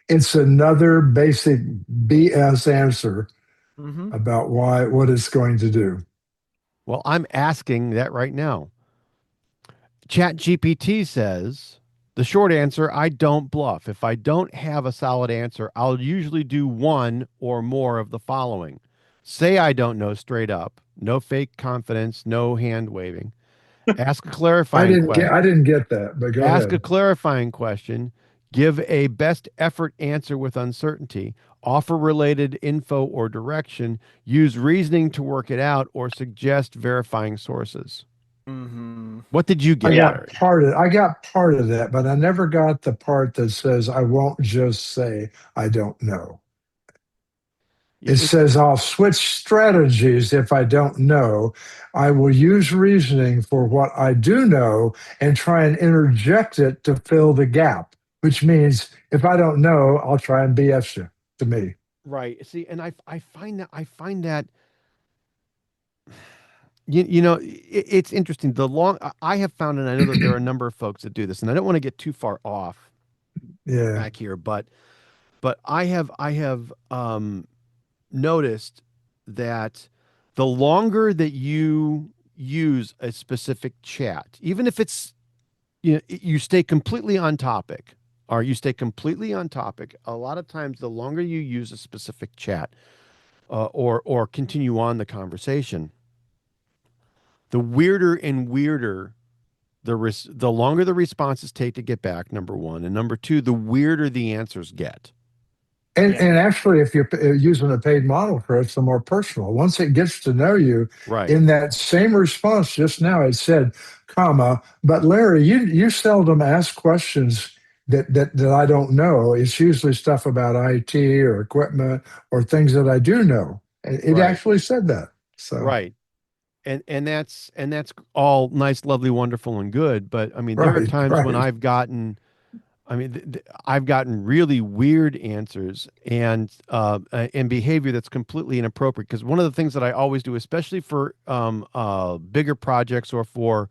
It's another basic BS answer Mm-hmm. about what it's going to do. Well, I'm asking that right now. ChatGPT says the short answer, I don't bluff. If I don't have a solid answer, I'll usually do one or more of the following. Say I don't know straight up, no fake confidence, no hand waving. Ask a clarifying question. I didn't get that, but go Ask a ahead. clarifying question. Give a best effort answer with uncertainty. Offer related info or direction. Use reasoning to work it out, or suggest verifying sources. Mm-hmm. What did you I get, got Larry? I got part of that, but I never got the part that says I won't just say I don't know. It It, says I'll switch strategies if I don't know. I will use reasoning for what I do know and try and interject it to fill the gap, which means if I don't know, I'll try and BS you to me. right. See, and I find that it's interesting. I have found, and I know that there are a number of folks that do this, and I don't want to get too far off Yeah. back here, but I have noticed that the longer that you use a specific chat, even if it's, you stay completely on topic, or you stay completely on topic, a lot of times the longer you use a specific chat, or continue on the conversation, the weirder and weirder the longer the responses take to get back, number one, and number two, the weirder the answers get. Yeah. And actually, if you're using a paid model, Chris, the more personal. Once it gets to know you, Right. in that same response just now, it said, comma, but Larry, you seldom ask questions that I don't know. It's usually stuff about IT or equipment or things that I do know. And it Right. actually said that. So, Right. And that's all nice, lovely, wonderful, and good. But I mean, there are right, times when right. I've gotten I mean, I've gotten really weird answers and behavior that's completely inappropriate. Because one of the things that I always do, especially for bigger projects or for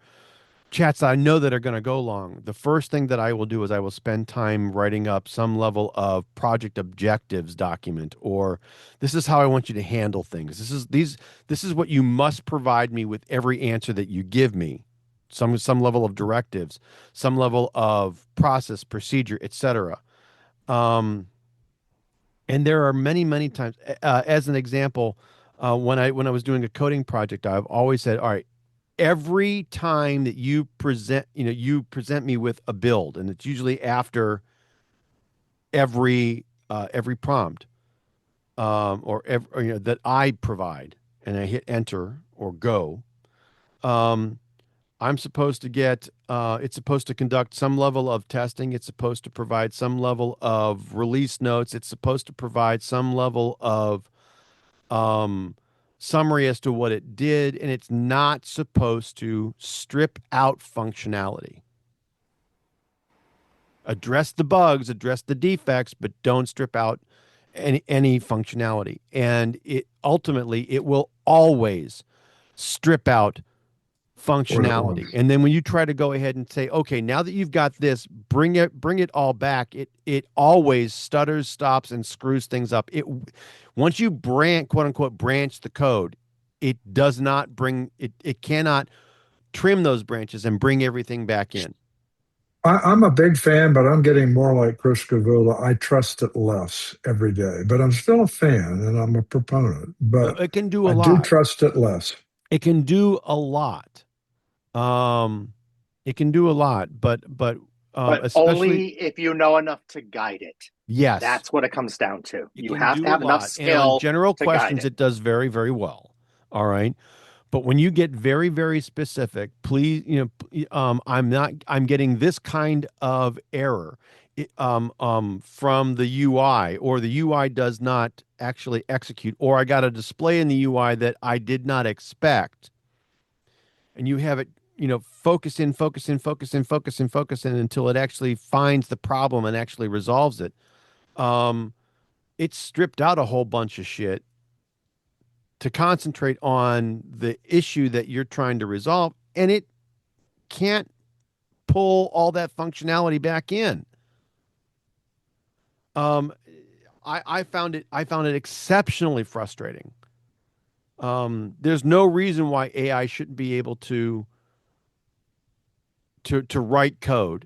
chats that I know that are going to go long, the first thing that I will do is I will spend time writing up some level of project objectives document, or this is how I want you to handle things. This is what you must provide me with every answer that you give me. Some level of directives, some level of process, procedure, etc. Um, and there are many times, as an example, when I was doing a coding project, I've always said, all right, every time that you present me with a build, and it's usually after every prompt, that I provide, and I hit enter or go. Um, I'm supposed to get, it's supposed to conduct some level of testing. It's supposed to provide some level of release notes. It's supposed to provide some level of um, summary as to what it did. And it's not supposed to strip out functionality. Address the bugs, address the defects, but don't strip out any functionality. And it ultimately, it will always strip out functionality. And then when you try to go ahead and say, okay, now that you've got this, bring it all back, it always stutters, stops, and screws things up. Once you quote unquote branch the code, it does not bring it cannot trim those branches and bring everything back in. I'm a big fan, but I'm getting more like Chris Gavula. I trust it less every day, but I'm still a fan and I'm a proponent. But It can do a I lot. do trust it less. It can do a lot. It can do a lot, but especially only if you know enough to guide it. Yes, that's what it comes down to. It You can have do to have a enough lot. skill And on general to guide questions, it. it does very, very well. All right. But when you get very, very specific, please, I'm getting this kind of error from the UI, or the UI does not actually execute, or I got a display in the UI that I did not expect. And you have it, focus in until it actually finds the problem and actually resolves it. It's stripped out a whole bunch of shit to concentrate on the issue that you're trying to resolve, and it can't pull all that functionality back in. I found it exceptionally frustrating. There's no reason why AI shouldn't be able to write code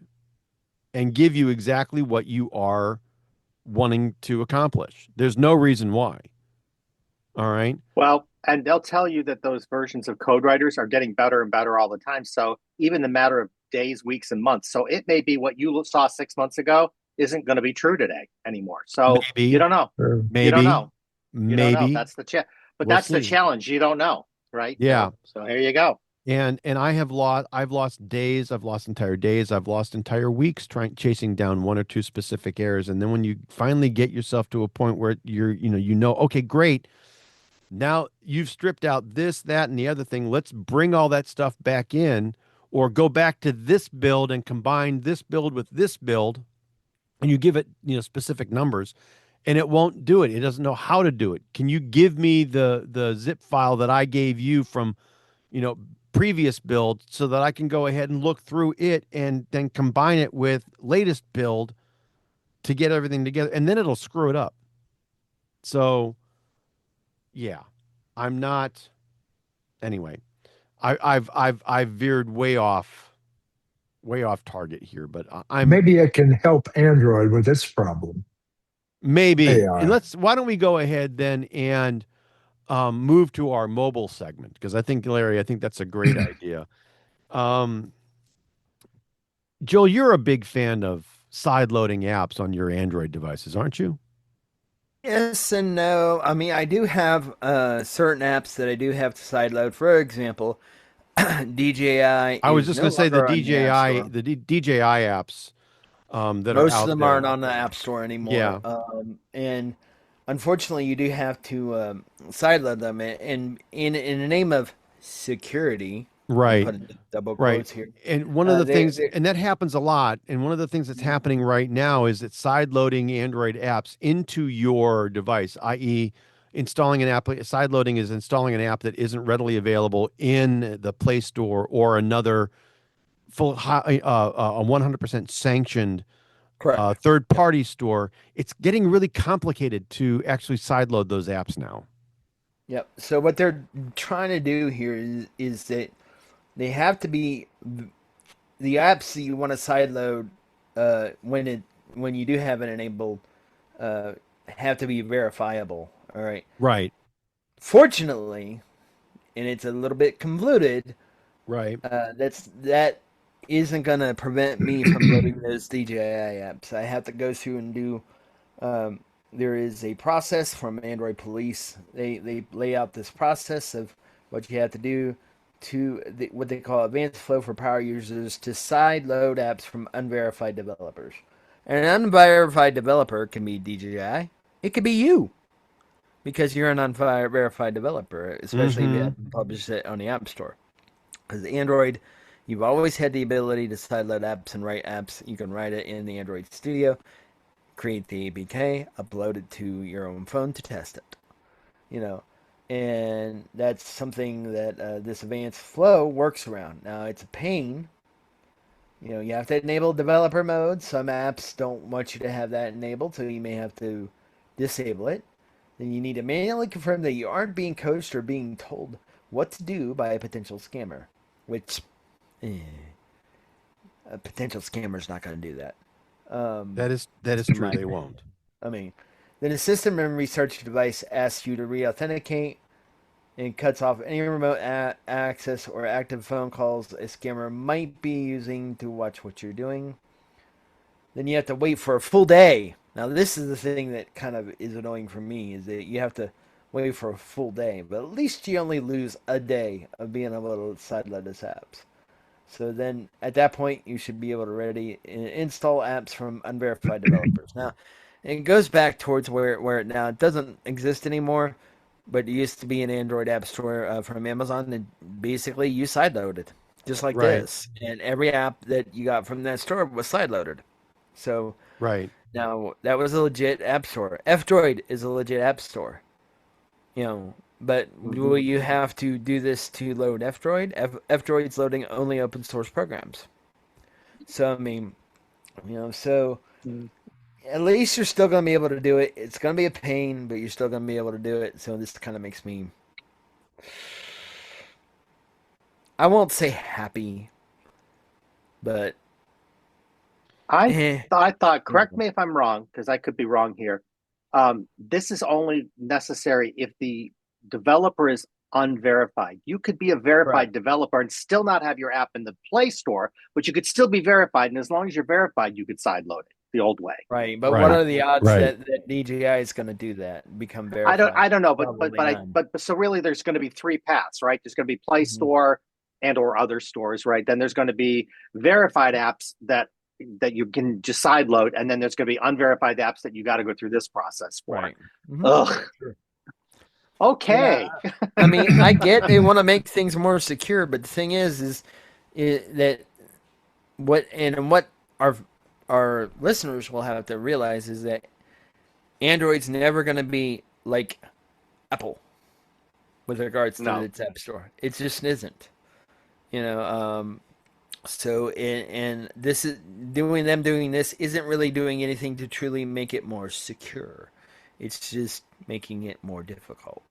and give you exactly what you are wanting to accomplish. There's no reason why. All right. Well, and they'll tell you that those versions of code writers are getting better and better all the time. So even the matter of days, weeks, and months. So it may be what you saw 6 months ago isn't going to be true today anymore. So maybe, you don't know. Maybe. You don't know. Maybe. You don't know. That's the but We'll that's see. the challenge. You don't know, right? Yeah. So here you go. And I've lost days, I've lost entire days, I've lost entire weeks chasing down one or two specific errors. And then when you finally get yourself to a point where okay, great. Now you've stripped out this, that, and the other thing. Let's bring all that stuff back in, or go back to this build and combine this build with this build, and you give it, specific numbers, and it won't do it. It doesn't know how to do it. Can you give me the zip file that I gave you from, previous build, so that I can go ahead and look through it and then combine it with latest build to get everything together, and then it'll screw it up. So yeah, I'm not. Anyway, I've veered way off target here, but I'm maybe it can help Android with its problem. Maybe. AI. And why don't we go ahead then and move to our mobile segment? Because Larry, I think that's a great idea. Joel, you're a big fan of side-loading apps on your Android devices, aren't you? Yes and no. I mean, I do have certain apps that I do have to sideload. For example, DJI. I was just going to say the DJI, the DJI apps that most are out of them there. aren't on the App Store anymore. Yeah. And unfortunately, you do have to sideload them. And in the name of security, I'm Right. putting double Right. quotes here. And one of the things, They and that happens a lot, and one of the things that's happening right now is that side loading Android apps into your device, i.e., installing an app, side loading is installing an app that isn't readily available in the Play Store or another a 100% sanctioned correct. third party store. It's getting really complicated to actually sideload those apps now. Yep. So what they're trying to do here is that they have to be the apps that you want to sideload when you do have it enabled uh, have to be verifiable. All right. Right. Fortunately, and it's a little bit convoluted. Right. That isn't gonna prevent me from loading those DJI apps. I have to go through and do. Um, there is a process from Android Police. They lay out this process of what you have to do to what they call advanced flow for power users to side load apps from unverified developers. And an unverified developer can be DJI. It could be you because you're an unverified developer, especially if you haven't published it on the App Store. Because Android, you've always had the ability to sideload apps and write apps. You can write it in the Android Studio, create the APK, upload it to your own phone to test it. You know, and that's something that this advanced flow works around. Now it's a pain. You know, you have to enable developer mode. Some apps don't want you to have that enabled, so you may have to disable it. Then you need to manually confirm that you aren't being coached or being told what to do by a potential scammer, which a potential scammer's not going to do that. That is true. They won't. I mean, then the system and research device asks you to re-authenticate and cuts off any remote access or active phone calls a scammer might be using to watch what you're doing. Then you have to wait for a full day. Now, this is the thing that kind of is annoying for me, is that you have to wait for a full day. But at least you only lose a day of being able to sideload these apps. So then, at that point, you should be able to ready install apps from unverified developers. Now, it goes back towards where it now it doesn't exist anymore, but it used to be an Android app store from Amazon, and basically you sideloaded just like this, and every app that you got from that store was sideloaded. So now that was a legit app store. F-Droid is a legit app store, you know. But will you have to do this to load F-Droid? F-Droid's loading only open source programs. So I mean, you know, so at least you're still going to be able to do it. It's going to be a pain, but you're still going to be able to do it. So this kind of makes me, I won't say happy, but I thought, correct me if I'm wrong, because I could be wrong here. This is only necessary if the developer is unverified. You could be a verified developer and still not have your app in the Play Store, but you could still be verified. And as long as you're verified, you could sideload it the old way. Right. But what are the odds that DJI is going to do that, become verified? I don't know, but so really there's going to be three paths, right? There's going to be Play Store and or other stores, right? Then there's going to be verified apps that you can just sideload, and then there's going to be unverified apps that you got to go through this process for. Right. Ugh. Sure. Okay. Yeah. I mean, I get they want to make things more secure, but the thing is that what our listeners will have to realize is that Android's never going to be like Apple with regards to its app store. It just isn't. You know, so and this is doing this isn't really doing anything to truly make it more secure. It's just making it more difficult.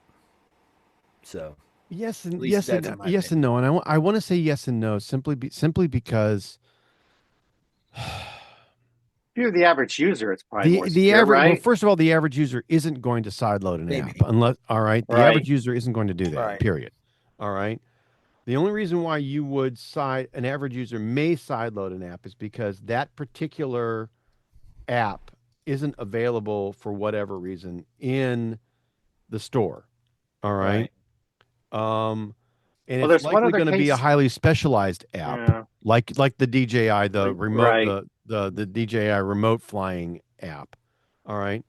So yes and no, and I want to say yes and no simply because if you're the average user, it's probably more the secure, average. Right? Well, first of all, the average user isn't going to sideload an app unless. All right, the average user isn't going to do that. Period. All right. The only reason why you would an average user may sideload an app is because that particular app isn't available for whatever reason in the store. All right. And it's likely going to be a highly specialized app, like the DJI, the remote, the DJI remote flying app. All right.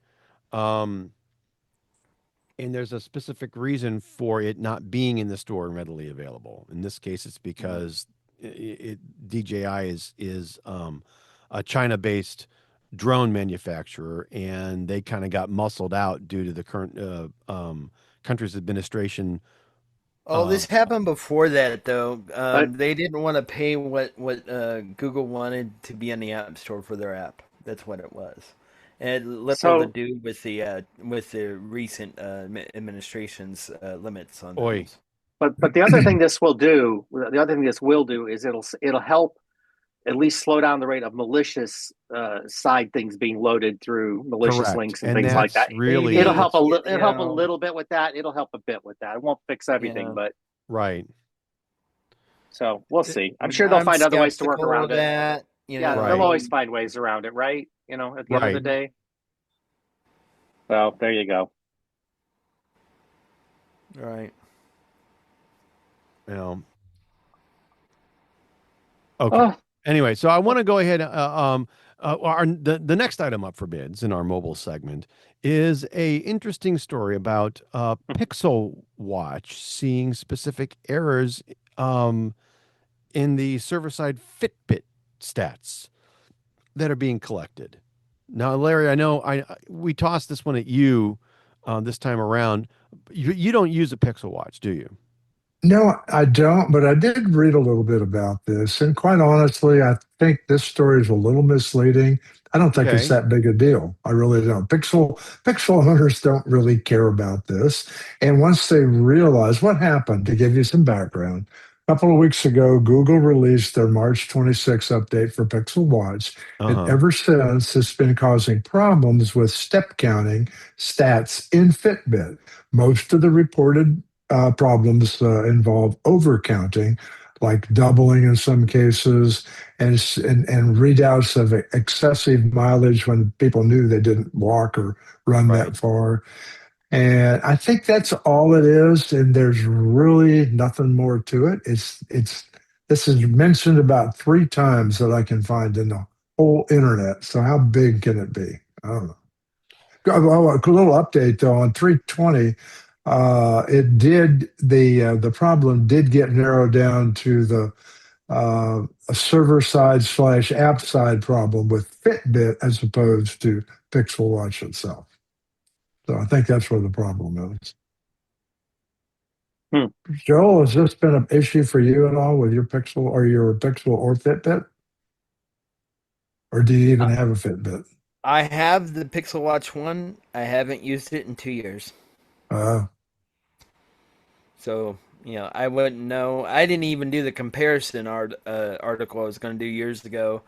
and there's a specific reason for it not being in the store and readily available. In this case, it's because DJI is a China-based drone manufacturer, and they kind of got muscled out due to the current country's administration. Oh, this happened before that though. But They didn't want to pay what Google wanted to be on the App Store for their app. That's what it was. And it had little to so do with the recent administration's limits on Oi. those. but the other thing this will do, is it'll help at least slow down the rate of malicious side things being loaded through malicious Correct. links and And things like that's that. really It'll help Maybe, it'll help a little bit with that. It'll help a bit with that. It won't fix everything, yeah. but right. so we'll see. I'm sure they'll I'm find other ways to work skeptical around of it. that. Yeah, Right. they'll always find ways around it, right? You know, at the end of the Right. day. Well, there you go. Right. You know. Okay. Oh, Anyway, so I want to go ahead. The next item up for bids in our mobile segment is a interesting story about Pixel Watch seeing specific errors in the server-side Fitbit stats that are being collected. Now, Larry, I know we tossed this one at you this time around. You don't use a Pixel Watch, do you? No, I don't, but I did read a little bit about this. And quite honestly, I think this story is a little misleading. I don't think it's Okay. that big a deal. I really don't. Pixel owners don't really care about this. And once they realize what happened, to give you some background, a couple of weeks ago, Google released their March 26 update for Pixel Watch. And Uh-huh. ever since, it's been causing problems with step counting stats in Fitbit. Most of the reported problems involve overcounting, like doubling in some cases, and readouts of excessive mileage when people knew they didn't walk or run Right. that far. And I think that's all it is. And there's really nothing more to it. This is mentioned about 3 times that I can find in the whole internet. So how big can it be? I don't know. Oh, a little update though on 320. The problem did get narrowed down to the a server side / app side problem with Fitbit as opposed to Pixel Watch itself. So I think that's where the problem is. Joel, has this been an issue for you at all with your Pixel or Fitbit? Or do you even have a Fitbit? I have the Pixel Watch 1. I haven't used it in 2 years. So, I wouldn't know. I didn't even do the comparison article I was going to do years ago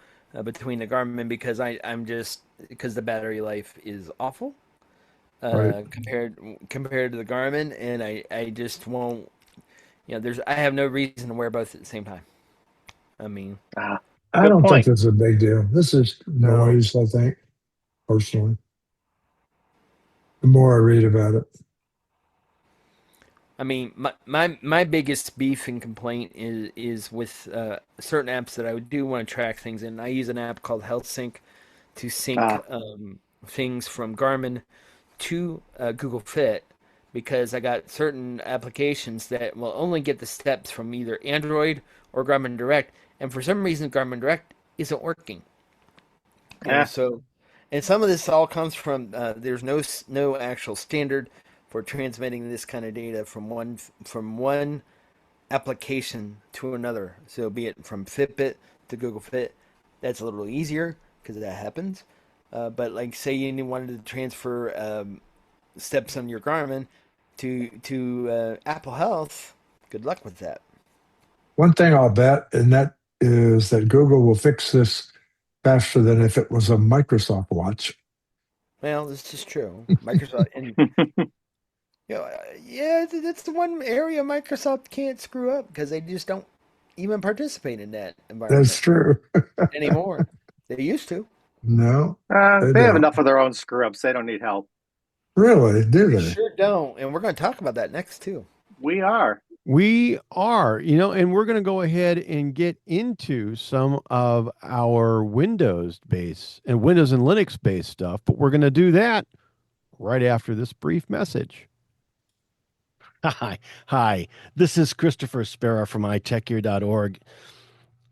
between the Garmin because because the battery life is awful Right. compared to the Garmin, and I just won't. I have no reason to wear both at the same time. I mean, I good don't think point. it's a big deal. This is No. noise, I think, personally. The more I read about it. I mean, my biggest beef and complaint is with certain apps that I do want to track things in. I use an app called HealthSync to sync things from Garmin to Google Fit because I got certain applications that will only get the steps from either Android or Garmin Direct, and for some reason Garmin Direct isn't working. Yeah. So, and some of this all comes from there's no actual standard for transmitting this kind of data from one application to another. So be it from Fitbit to Google Fit, that's a little easier because that happens. But like say you wanted to transfer steps on your Garmin to Apple Health, good luck with that. One thing I'll bet, and that is that Google will fix this faster than if it was a Microsoft watch. Well, this is true. Microsoft and yeah, that's the one area Microsoft can't screw up because they just don't even participate in that environment. That's true. anymore. They used to. No, they have enough of their own screw ups. They don't need help. Really? Do They they? sure don't, and we're going to talk about that next too. We are, and we're going to go ahead and get into some of our Windows and Linux based stuff, but we're going to do that right after this brief message. Hi. This is Christopher Spera from iTechGear.org.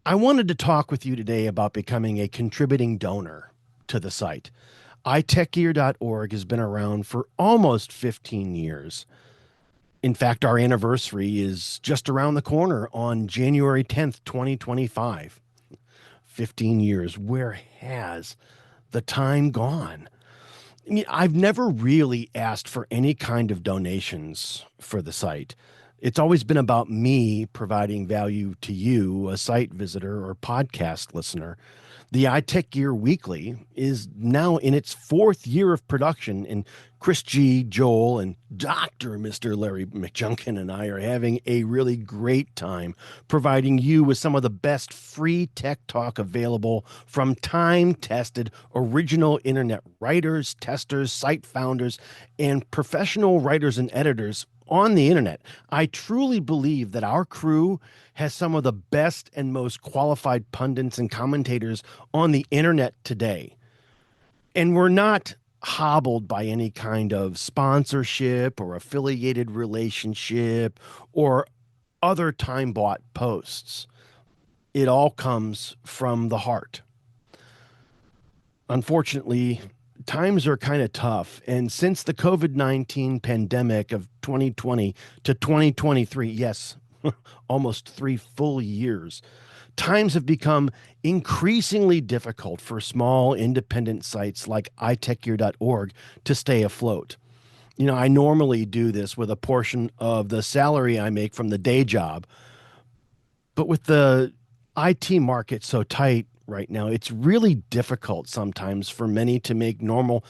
I wanted to talk with you today about becoming a contributing donor to the site. iTechGear.org has been around for almost 15 years. In fact, our anniversary is just around the corner on January 10th, 2025. 15 years. Where has the time gone? I mean, I've never really asked for any kind of donations for the site. It's always been about me providing value to you, a site visitor or podcast listener. The iTech Gear Weekly is now in its 4th year of production, and Chris G, Joel, and Dr. Mr. Larry McJunkin and I are having a really great time providing you with some of the best free tech talk available from time-tested original internet writers, testers, site founders, and professional writers and editors on the internet. I truly believe that our crew has some of the best and most qualified pundits and commentators on the internet today. And we're not hobbled by any kind of sponsorship or affiliated relationship or other time-bought posts. It all comes from the heart. Unfortunately, times are kind of tough. And since the COVID-19 pandemic of 2020 to 2023, yes, almost 3 full years, times have become increasingly difficult for small independent sites like iTechGear.org to stay afloat. You know, I normally do this with a portion of the salary I make from the day job. But with the IT market so tight right now, it's really difficult sometimes for many to make normal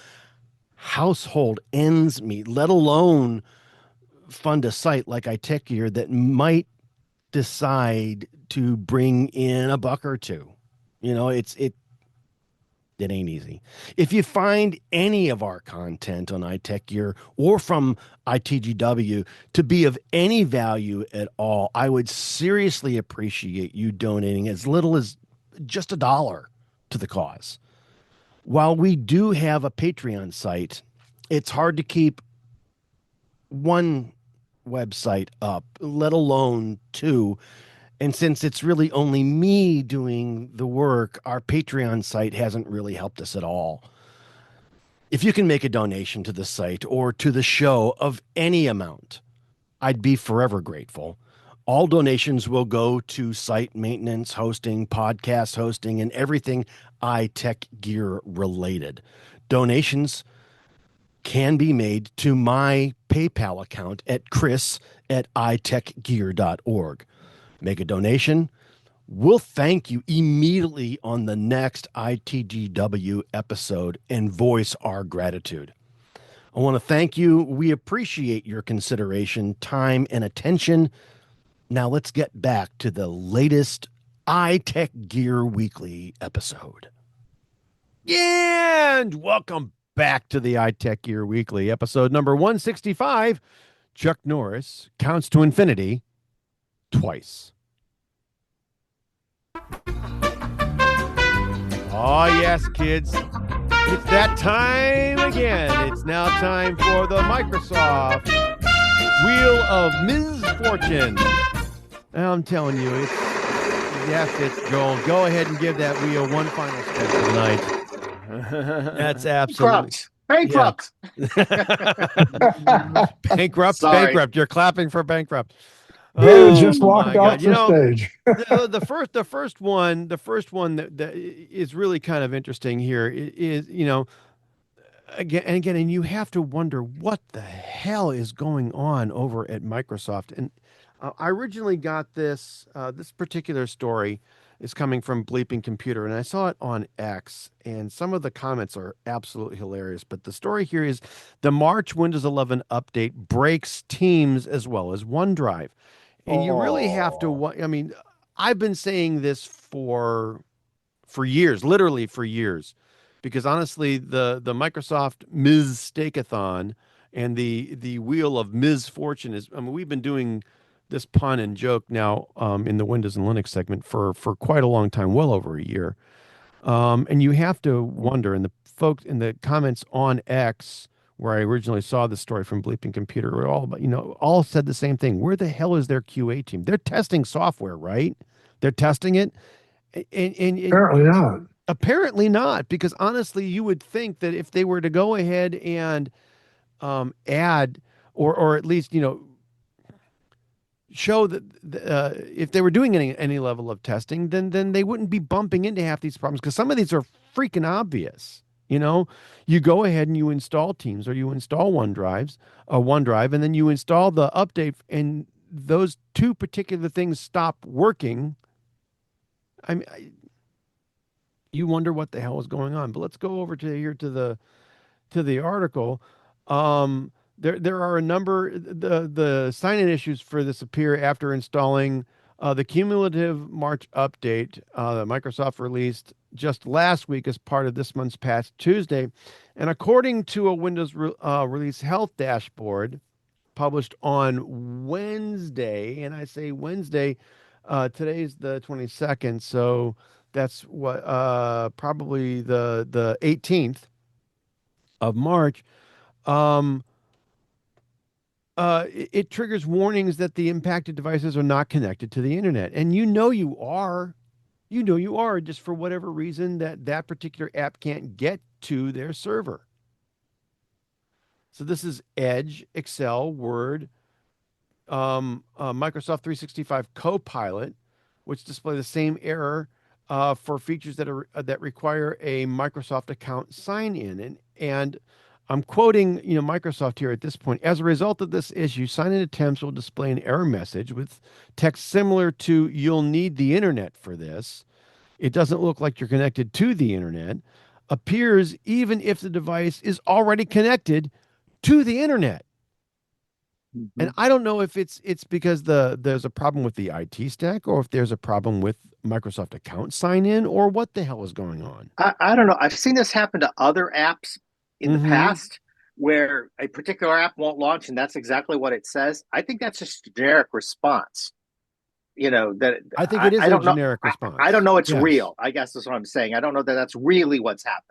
household ends meet, let alone fund a site like iTechGear that might decide to bring in a buck or two. You know, it ain't easy. If you find any of our content on iTechGear or from ITGW to be of any value at all, I would seriously appreciate you donating as little as just $1 to the cause. While we do have a Patreon site, it's hard to keep one website up, let alone 2. And since it's really only me doing the work, our Patreon site hasn't really helped us at all. If you can make a donation to the site or to the show of any amount, I'd be forever grateful. All donations will go to site maintenance, hosting, podcast hosting, and everything iTechGear related. Donations can be made to my PayPal account at chris@itechgear.org. Make a donation. We'll thank you immediately on the next ITGW episode and voice our gratitude. I want to thank you. We appreciate your consideration, time, and attention. Now let's get back to the latest iTechGear Weekly episode. And welcome back to the iTechGear Weekly, episode number 165. Chuck Norris counts to infinity twice. Oh, yes, kids. It's that time again. It's now time for the Microsoft Wheel of Misfortune. I'm telling you, it's Joel. Go ahead and give that wheel one final spin tonight. That's absolutely bankrupt. Yeah. Bankrupt. You're clapping for bankrupt. David just walked off the stage. the first one that is really kind of interesting here is, and you have to wonder what the hell is going on over at Microsoft. And I originally got this particular story is coming from Bleeping Computer, and I saw it on X, and some of the comments are absolutely hilarious. But the story here is the March Windows 11 update breaks Teams as well as OneDrive. And you really have to, I mean, I've been saying this for years, literally for years, because honestly, the Microsoft Ms-Steakathon and the Wheel of Misfortune is, I mean, we've been doing this pun and joke now in the Windows and Linux segment for quite a long time, well over a year. And you have to wonder, and the folks in the comments on X where I originally saw the story from Bleeping Computer, were all about, all said the same thing. Where the hell is their QA team? They're testing software, right? They're testing it. And Apparently not. Apparently not, because honestly, you would think that if they were to go ahead and add, or at least, show that if they were doing any level of testing, then they wouldn't be bumping into half these problems, because some of these are freaking obvious. You go ahead and you install Teams, or you install OneDrive, and then you install the update, and those two particular things stop working. I mean, you wonder what the hell is going on. But let's go over to the article. There are a number, the sign-in issues for this appear after installing the cumulative March update that Microsoft released just last week as part of this month's patch Tuesday. And according to a Windows release health dashboard published on Wednesday, and I say Wednesday, today's the 22nd, so that's what probably the 18th of March. It triggers warnings that the impacted devices are not connected to the internet, and you are just for whatever reason that particular app can't get to their server. So this is Edge, Excel, Word, Microsoft 365 Copilot, which display the same error for features that require a Microsoft account sign in. And I'm quoting Microsoft here at this point. As a result of this issue, sign-in attempts will display an error message with text similar to "You'll need the internet for this." It doesn't look like you're connected to the internet. Appears even if the device is already connected to the internet. Mm-hmm. And I don't know if it's because there's a problem with the IT stack, or if there's a problem with Microsoft account sign-in, or what the hell is going on. I don't know. I've seen this happen to other apps in the past, where a particular app won't launch, and that's exactly what it says. I think that's just a generic response. That I think it is a generic response. I don't know it's real. I guess that's what I'm saying. I don't know that that's really what's happening.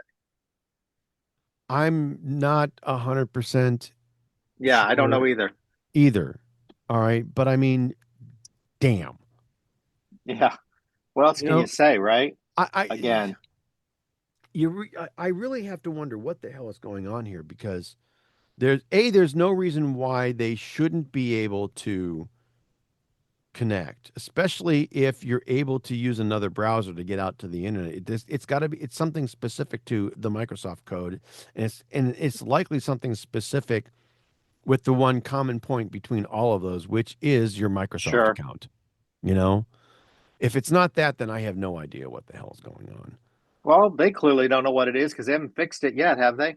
I'm not 100%. Yeah, sure. I don't know either. All right, but I mean, damn. Yeah. What else can you say, right? Again. I really have to wonder what the hell is going on here, because there's no reason why they shouldn't be able to connect, especially if you're able to use another browser to get out to the internet. It's something specific to the Microsoft code, and it's likely something specific with the one common point between all of those, which is your Microsoft account. If it's not that, then I have no idea what the hell is going on. Well, they clearly don't know what it is, because they haven't fixed it yet, have they?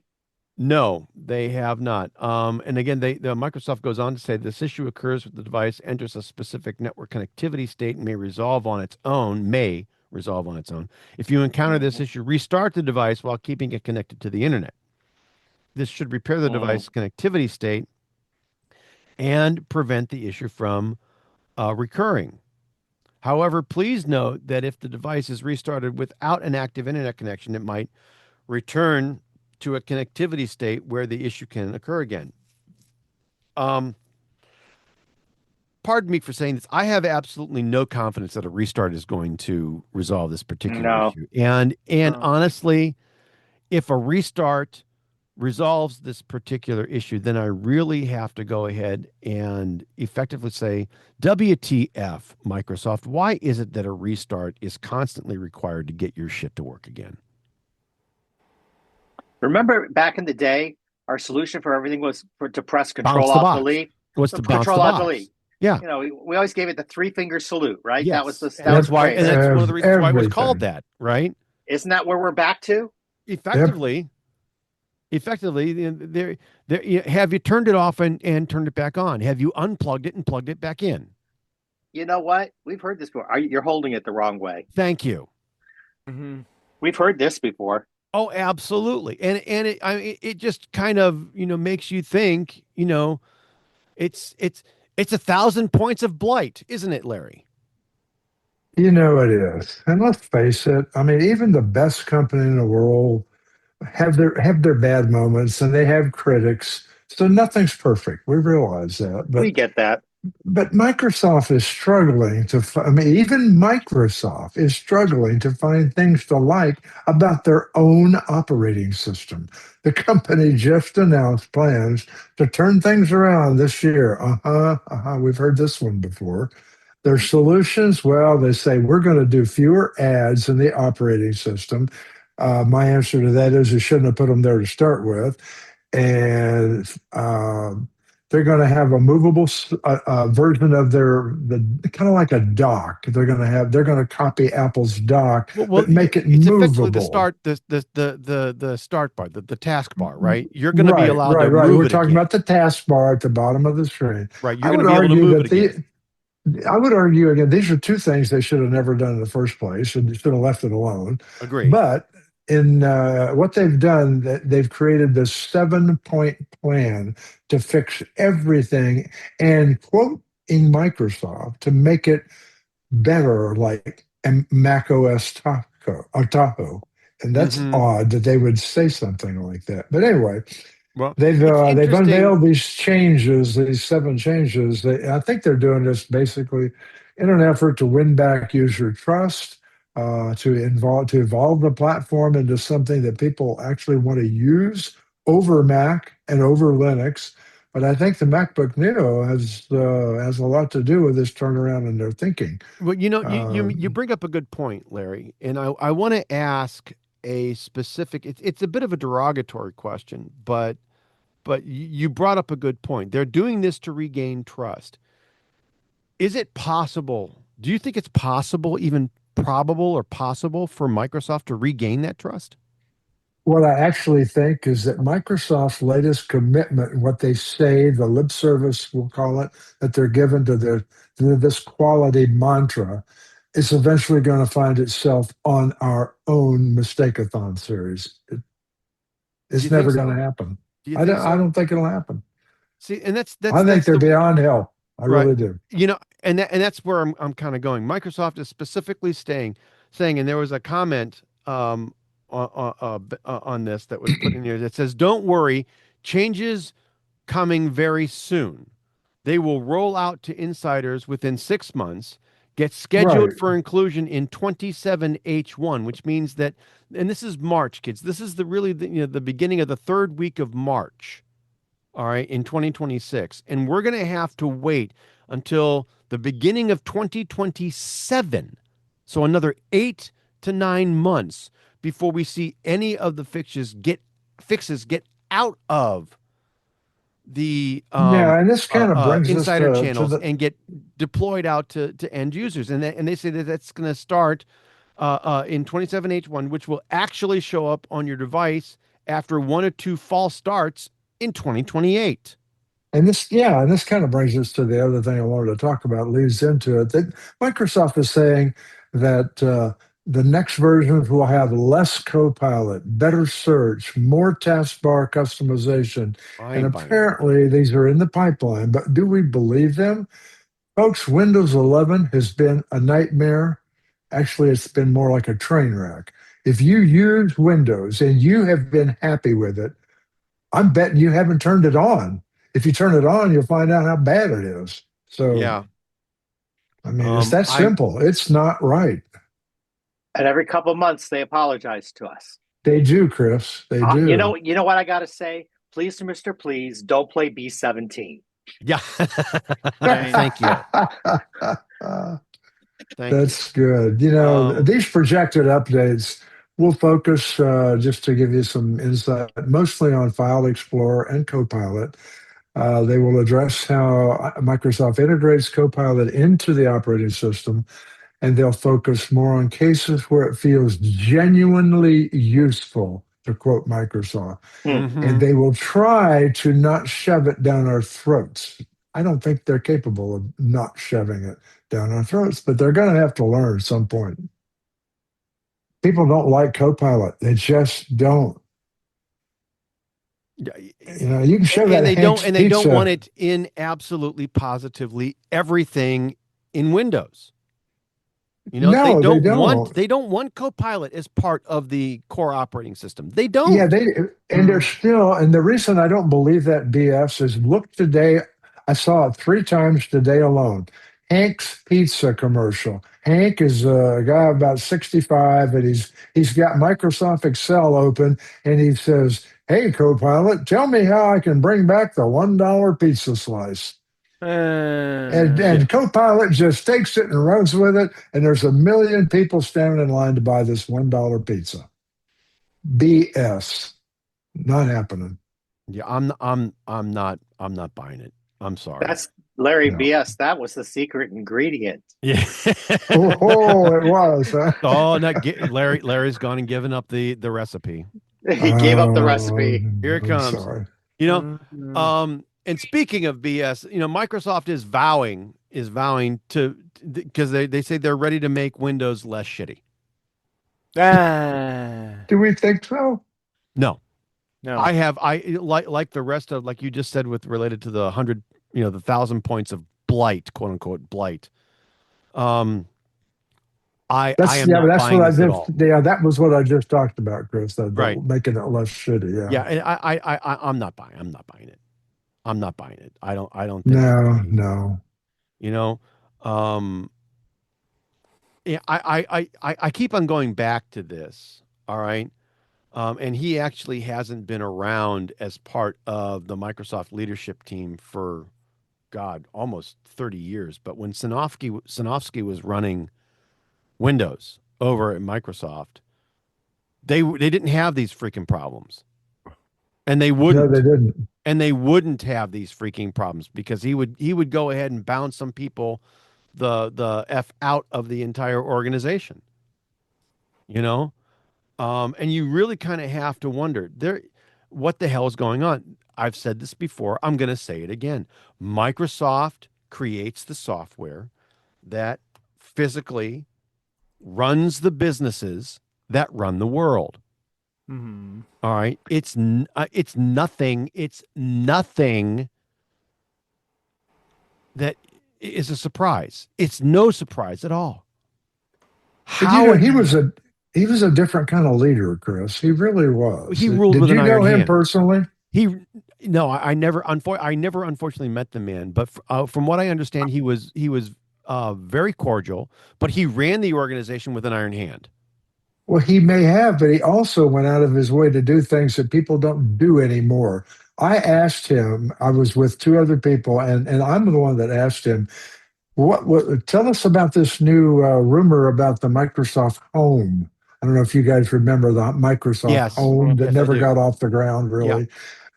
No, they have not. And again, the Microsoft goes on to say this issue occurs when the device enters a specific network connectivity state and may resolve on its own. If you encounter this issue, restart the device while keeping it connected to the internet. This should repair the device connectivity state and prevent the issue from recurring. However, please note that if the device is restarted without an active internet connection, it might return to a connectivity state where the issue can occur again. Pardon me for saying this. I have absolutely no confidence that a restart is going to resolve this particular issue. And honestly, if a restart resolves this particular issue, then I really have to go ahead and effectively say, WTF, Microsoft, why is it that a restart is constantly required to get your shit to work again? Remember back in the day, our solution for everything was to press Control-Alt-Delete. Was to bounce the box. Yeah. We always gave it the three-finger salute, right? Yes. That's why, and that's one of the reasons why it was called that, right? Isn't that where we're back to? Effectively, there, have you turned it off and turned it back on? Have you unplugged it and plugged it back in? You know what? We've heard this before. You're holding it the wrong way. Thank you. Mm-hmm. We've heard this before. Oh, absolutely. And it just kind of, makes you think, it's 1,000 points of blight, isn't it, Larry? It is. And let's face it. I mean, even the best company in the world have their bad moments, and they have critics. So nothing's perfect. We realize that, We get that. but Microsoft is struggling to. I mean, even Microsoft is struggling to find things to like about their own operating system. The company just announced plans to turn things around this year. We've heard this one before. Their solutions, well, they say we're going to do fewer ads in the operating system. My answer to that is you shouldn't have put them there to start with. And they're going to have a movable version of the kind of like a dock. They're going to copy Apple's dock, but make it it's movable. effectively the start bar, the task bar, right? You're going to be allowed to right. move We're it talking again. about the task bar at the bottom of the screen. Right. You're going to be able to move it again. I would argue again, these are two things they should have never done in the first place and should have left it alone. Agreed. But in what they've done, they've created this 7-point plan to fix everything and quoting Microsoft to make it better, like Mac OS Tahoe. And that's odd that they would say something like that. But anyway, well, they've unveiled these changes, these 7 changes. I think they're doing this basically in an effort to win back user trust, to evolve the platform into something that people actually want to use over Mac and over Linux. But I think the MacBook Neo has a lot to do with this turnaround in their thinking. Well, you bring up a good point, Larry, and I want to ask a specific. It's a bit of a derogatory question, but you brought up a good point. They're doing this to regain trust. Is it possible? Do you think it's possible, even probable or possible, for Microsoft to regain that trust? What I actually think is that Microsoft's latest commitment, what they say, the lip service, we'll call it, that they're given to this quality mantra, is eventually going to find itself on our own Mistake-a-thon series. It's never going to happen. I don't think it'll happen. See, and that's I think they're beyond hell. I really do. And that's where I'm kind of going. Microsoft is specifically saying, and there was a comment on this that was put in here that says, "Don't worry, changes coming very soon. They will roll out to insiders within 6 months, get scheduled for inclusion in 27H1, which means that, and this is March, kids. This is the beginning of the 3rd week of March, all right, in 2026. And we're going to have to wait until the beginning of 2027, so another 8 to 9 months before we see any of the fixes get out of the and this kind of brings insider us channels and get deployed out to end users. And they say that that's going to start in 27H1, which will actually show up on your device after 1 or 2 false starts in 2028. And this kind of brings us to the other thing I wanted to talk about, leads into it, that Microsoft is saying that the next versions will have less Copilot, better search, more taskbar customization. And apparently these are in the pipeline, but do we believe them? Folks, Windows 11 has been a nightmare. Actually, it's been more like a train wreck. If you use Windows and you have been happy with it, I'm betting you haven't turned it on. If you turn it on, you'll find out how bad it is. So, yeah, I mean, it's that simple. It's not right. And every couple of months, they apologize to us. They do, Chris. They do. You know what I got to say? Please, Mr. Please, don't play B-17. Yeah. Thank you. That's good. These projected updates will focus, just to give you some insight, mostly on File Explorer and Copilot. They will address how Microsoft integrates Copilot into the operating system, and they'll focus more on cases where it feels genuinely useful, to quote Microsoft. Mm-hmm. And they will try to not shove it down our throats. I don't think they're capable of not shoving it down our throats, but they're going to have to learn at some point. People don't like Copilot. They just don't. You can show that. And they don't want it in absolutely positively everything in Windows. You know, No, they don't. they don't want Copilot as part of the core operating system. They Yeah, don't. they're still, and the reason I don't believe that BS is look today. I saw it 3 times today alone. Hank's Pizza commercial. Hank is a guy about 65, and he's got Microsoft Excel open, and he says, "Hey, Copilot, tell me how I can bring back the $1 pizza slice." And Yeah. Copilot just takes it and runs with it, and there's a million people standing in line to buy this $1 pizza. BS. Not happening. Yeah, I'm not buying it. I'm sorry. That's Larry No. BS. That was the secret ingredient. Yeah. Oh, it was. Huh? Oh, Larry's gone and given up the recipe. He gave up the recipe. Here it I'm comes. sorry. You know, and speaking of BS, you know, Microsoft is vowing to, because they say they're ready to make Windows less shitty. Do we think so? No. No. I like the rest of, like you just said, with related to the 100, you know, the 1,000 points of blight, quote unquote blight. I am not buying this at all. Yeah, that was what I just talked about, Chris. Right. Making it less shitty. Yeah. Yeah, and I'm not buying it. I'm not buying it. I don't think No. You know, yeah, I keep on going back to this. All right. And he actually hasn't been around as part of the Microsoft leadership team for, God, almost 30 years. But when Sinofsky was running Windows over at Microsoft, they didn't have these freaking problems, and they wouldn't. No, they didn't. And they wouldn't have these freaking problems because he would go ahead and bounce some people the F out of the entire organization. You know? And you really kind of have to wonder what the hell is going on. I've said this before. I'm going to say it again. Microsoft creates the software that physically runs the businesses that run the world. Mm-hmm. All right. It's nothing that is a surprise. It's no surprise at all. He was a different kind of leader, Chris. He really was. He ruled Did with you an know iron him hand. personally? No, I never unfortunately met the man, but from what I understand, he was very cordial, but he ran the organization with an iron hand. Well, he may have, but he also went out of his way to do things that people don't do anymore. I asked him, I was with 2 other people, and I'm the one that asked him, what tell us about this new rumor about the Microsoft Home. I don't know if you guys remember the Microsoft Home that never got off the ground, really. Yeah.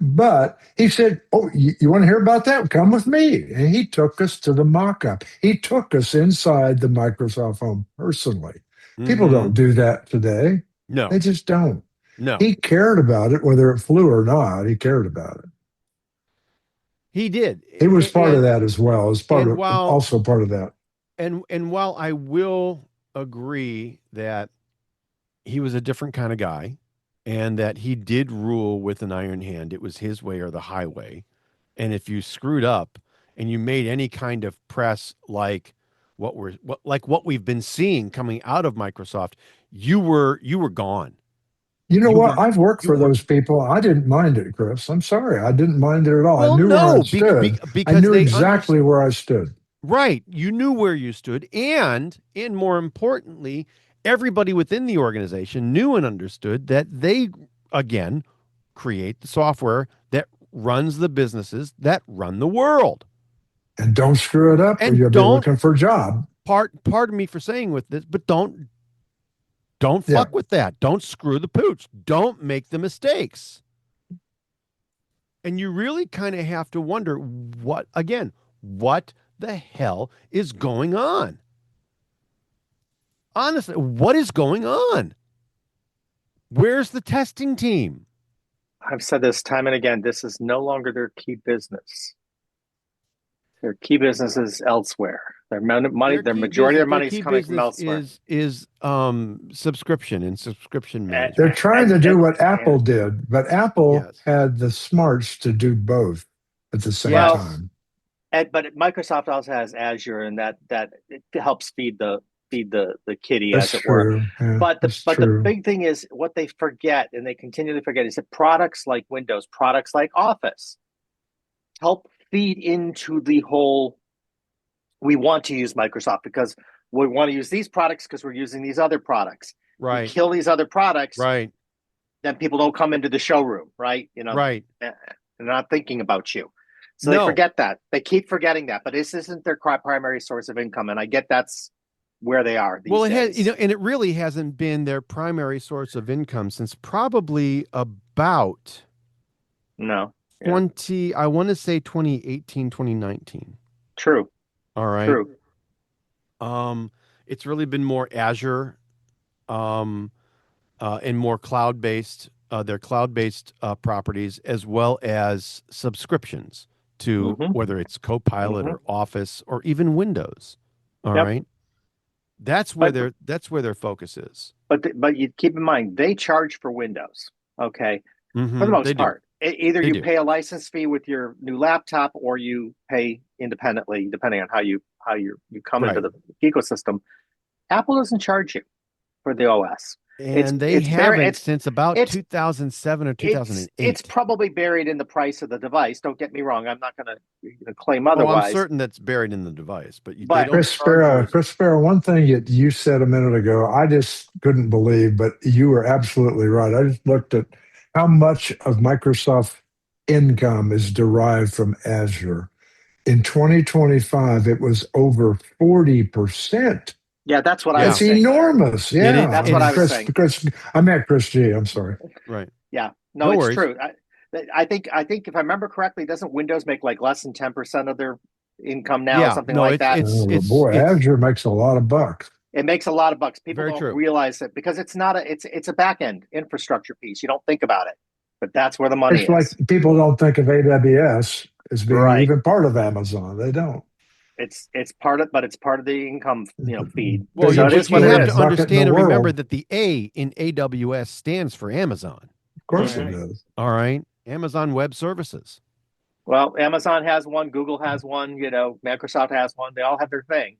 But he said, "Oh, you want to hear about that? Come with me." And he took us to the mock-up. He took us inside the Microsoft Home personally. People don't do that today. No. They just don't. No. He cared about it, whether it flew or not. He cared about it. He did. He was part of that as well. Also part of that. And while I will agree that he was a different kind of guy and that he did rule with an iron hand, it was his way or the highway. And if you screwed up and you made any kind of press like what we've been seeing coming out of Microsoft, you were gone. You know what? I've worked for those people. I didn't mind it, Chris. I'm sorry. I didn't mind it at all. Well, I knew where I stood. I knew exactly where I stood. Right. You knew where you stood. And more importantly, everybody within the organization knew and understood that they, again, create the software that runs the businesses that run the world. And don't screw it up or you'll be looking for a job. Pardon me for saying with this, but don't fuck with that. Don't screw the pooch. Don't make the mistakes. And you really kind of have to wonder what the hell is going on? Honestly, what is going on? Where's the testing team? I've said this time and again. This is no longer their key business. Their key business is elsewhere. Their majority of their money is coming from elsewhere. Is subscription and subscription management. They're trying to do what Apple did, but Apple had the smarts to do both at the same time. But Microsoft also has Azure, and that it helps feed the feed the kitty, That's as it were. true. Yeah, But that's the true. big thing is what they forget, and they continually forget, is that products like Windows, products like Office, help feed into the whole. We want to use Microsoft because we want to use these products because we're using these other products. You Right. kill these other products, Right. then people don't come into the showroom, right? Right. They're not thinking about you. So No. they forget that. They keep forgetting that. But this isn't their primary source of income. And I get that's where they are these Well, it days. has, and it really hasn't been their primary source of income since probably about No. 20, I want to say 2018, 2019. True. All right. True. It's really been more Azure, and more cloud-based, their cloud-based properties, as well as subscriptions to whether it's Copilot or Office or even Windows. All right. That's where their focus is. But you keep in mind they charge for Windows, okay? For the most part. Either you pay a license fee with your new laptop, or you pay independently, depending on how you come into the ecosystem. Apple doesn't charge you for the OS. And they haven't since about 2007 or 2008. It's probably buried in the price of the device. Don't get me wrong. I'm not going to claim otherwise. I'm certain that's buried in the device. But Chris Spera, one thing that you said a minute ago, I just couldn't believe, but you were absolutely right. I just looked at how much of Microsoft income is derived from Azure. In 2025, it was over 40%. Yeah, that's what I was saying. It's enormous. Yeah, that's what I was saying. I meant Chris G. I'm sorry. Right. Yeah. No, it's true. I think if I remember correctly, doesn't Windows make like less than 10% of their income now, or something like that? Azure makes a lot of bucks. It makes a lot of bucks. People don't realize it because it's not it's a back end infrastructure piece. You don't think about it, but that's where the money is. It's like people don't think of AWS as being even part of Amazon. They don't. It's part of the income feed. Well, so you have to understand and remember that the A in AWS stands for Amazon. Of course it does. All right, Amazon Web Services. Well, Amazon has one, Google has one, Microsoft has one. They all have their thing.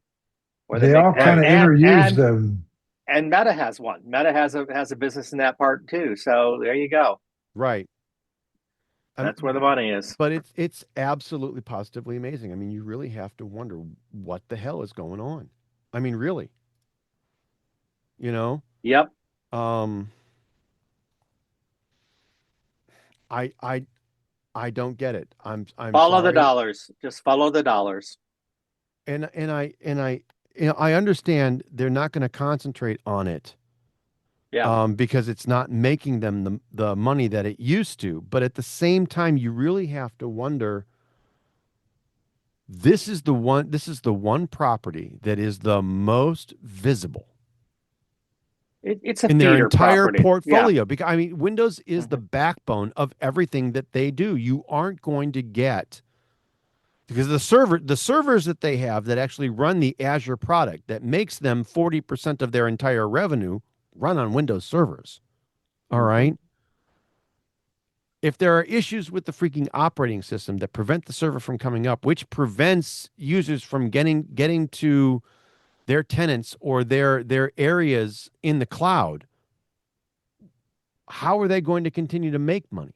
They all kind of interuse them. And Meta has one. Meta has a business in that part too. So there you go. Right. That's where the money is. But it's absolutely positively amazing. I mean, you really have to wonder what the hell is going on. I mean, really. Yep. I don't get it. I'm follow sorry. the dollars. Just follow the dollars. And I understand they're not going to concentrate on it. Yeah. Because it's not making them the money that it used to. But at the same time, you really have to wonder, this is the one property that is the most visible. It's in their entire property. portfolio. Because I mean, Windows is the backbone of everything that they do. You aren't going to get, because the servers that they have that actually run the Azure product that makes them 40% of their entire revenue run on Windows servers. All right. If there are issues with the freaking operating system that prevent the server from coming up, which prevents users from getting to their tenants or their areas in the cloud, how are they going to continue to make money?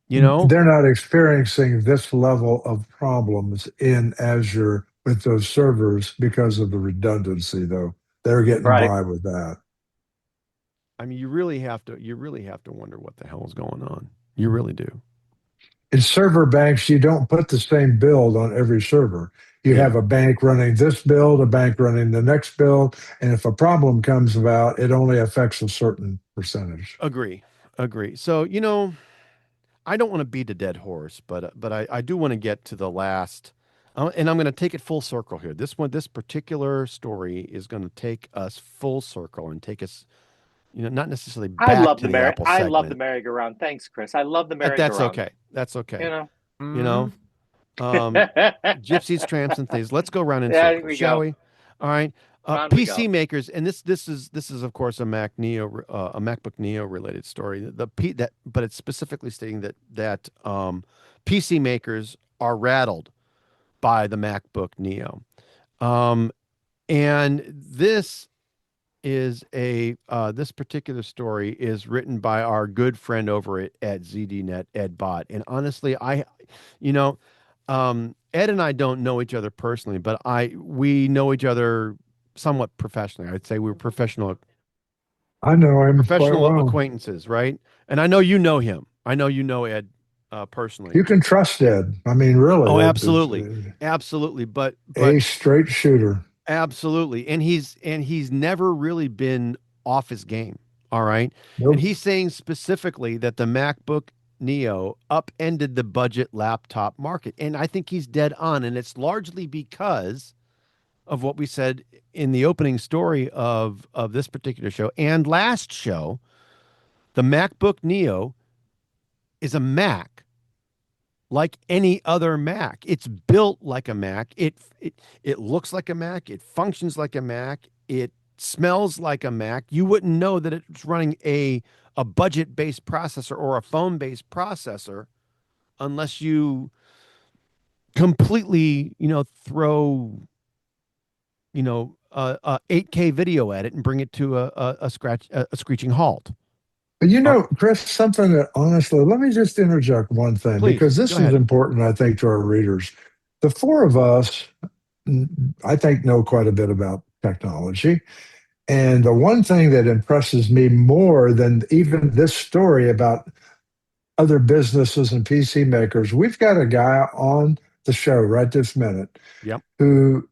They're not experiencing this level of problems in Azure with those servers because of the redundancy, though. They're getting by with that. I mean, you really have to wonder what the hell is going on. You really do. In server banks, you don't put the same build on every server. You have a bank running this build, a bank running the next build, and if a problem comes about, it only affects a certain percentage. Agree. So, I don't want to beat a dead horse, but I do want to get to the last, and I'm going to take it full circle here. This particular story is going to take us full circle and take us, not necessarily back to the Apple segment. I love the merry-go-round. Thanks, Chris. I love the merry-go-round. That's okay. Gypsies, tramps, and thieves. Let's go around in circles, shall we? All right. PC makers, and this is of course a MacBook Neo related story. But it's specifically stating that PC makers are rattled by the MacBook Neo. And this is this particular story is written by our good friend over at ZDNet, Ed Bott. And honestly, you know, Ed and I don't know each other personally, but we know each other somewhat professionally. I'd say we're I know him quite professional well. acquaintances, right? And I know you know him. I know you know Ed personally. You can trust Ed. I mean, really. Oh, absolutely, absolutely. But a straight shooter. Absolutely. And he's never really been off his game. All right. Nope. And he's saying specifically that the MacBook Neo upended the budget laptop market. And I think he's dead on. And it's largely because of what we said in the opening story of this particular show and last show. The MacBook Neo is a Mac like any other Mac. It's built like a Mac. It looks like a Mac. It functions like a Mac. It smells like a Mac. You wouldn't know that it's running a budget-based processor or a phone-based processor unless you completely, throw, a 8K video at it and bring it to a screeching halt. But Chris, something that honestly, let me just interject one thing, Please, because this is important, I think, to our readers. The four of us, I think, know quite a bit about technology. And the one thing that impresses me more than even this story about other businesses and PC makers, we've got a guy on the show right this minute who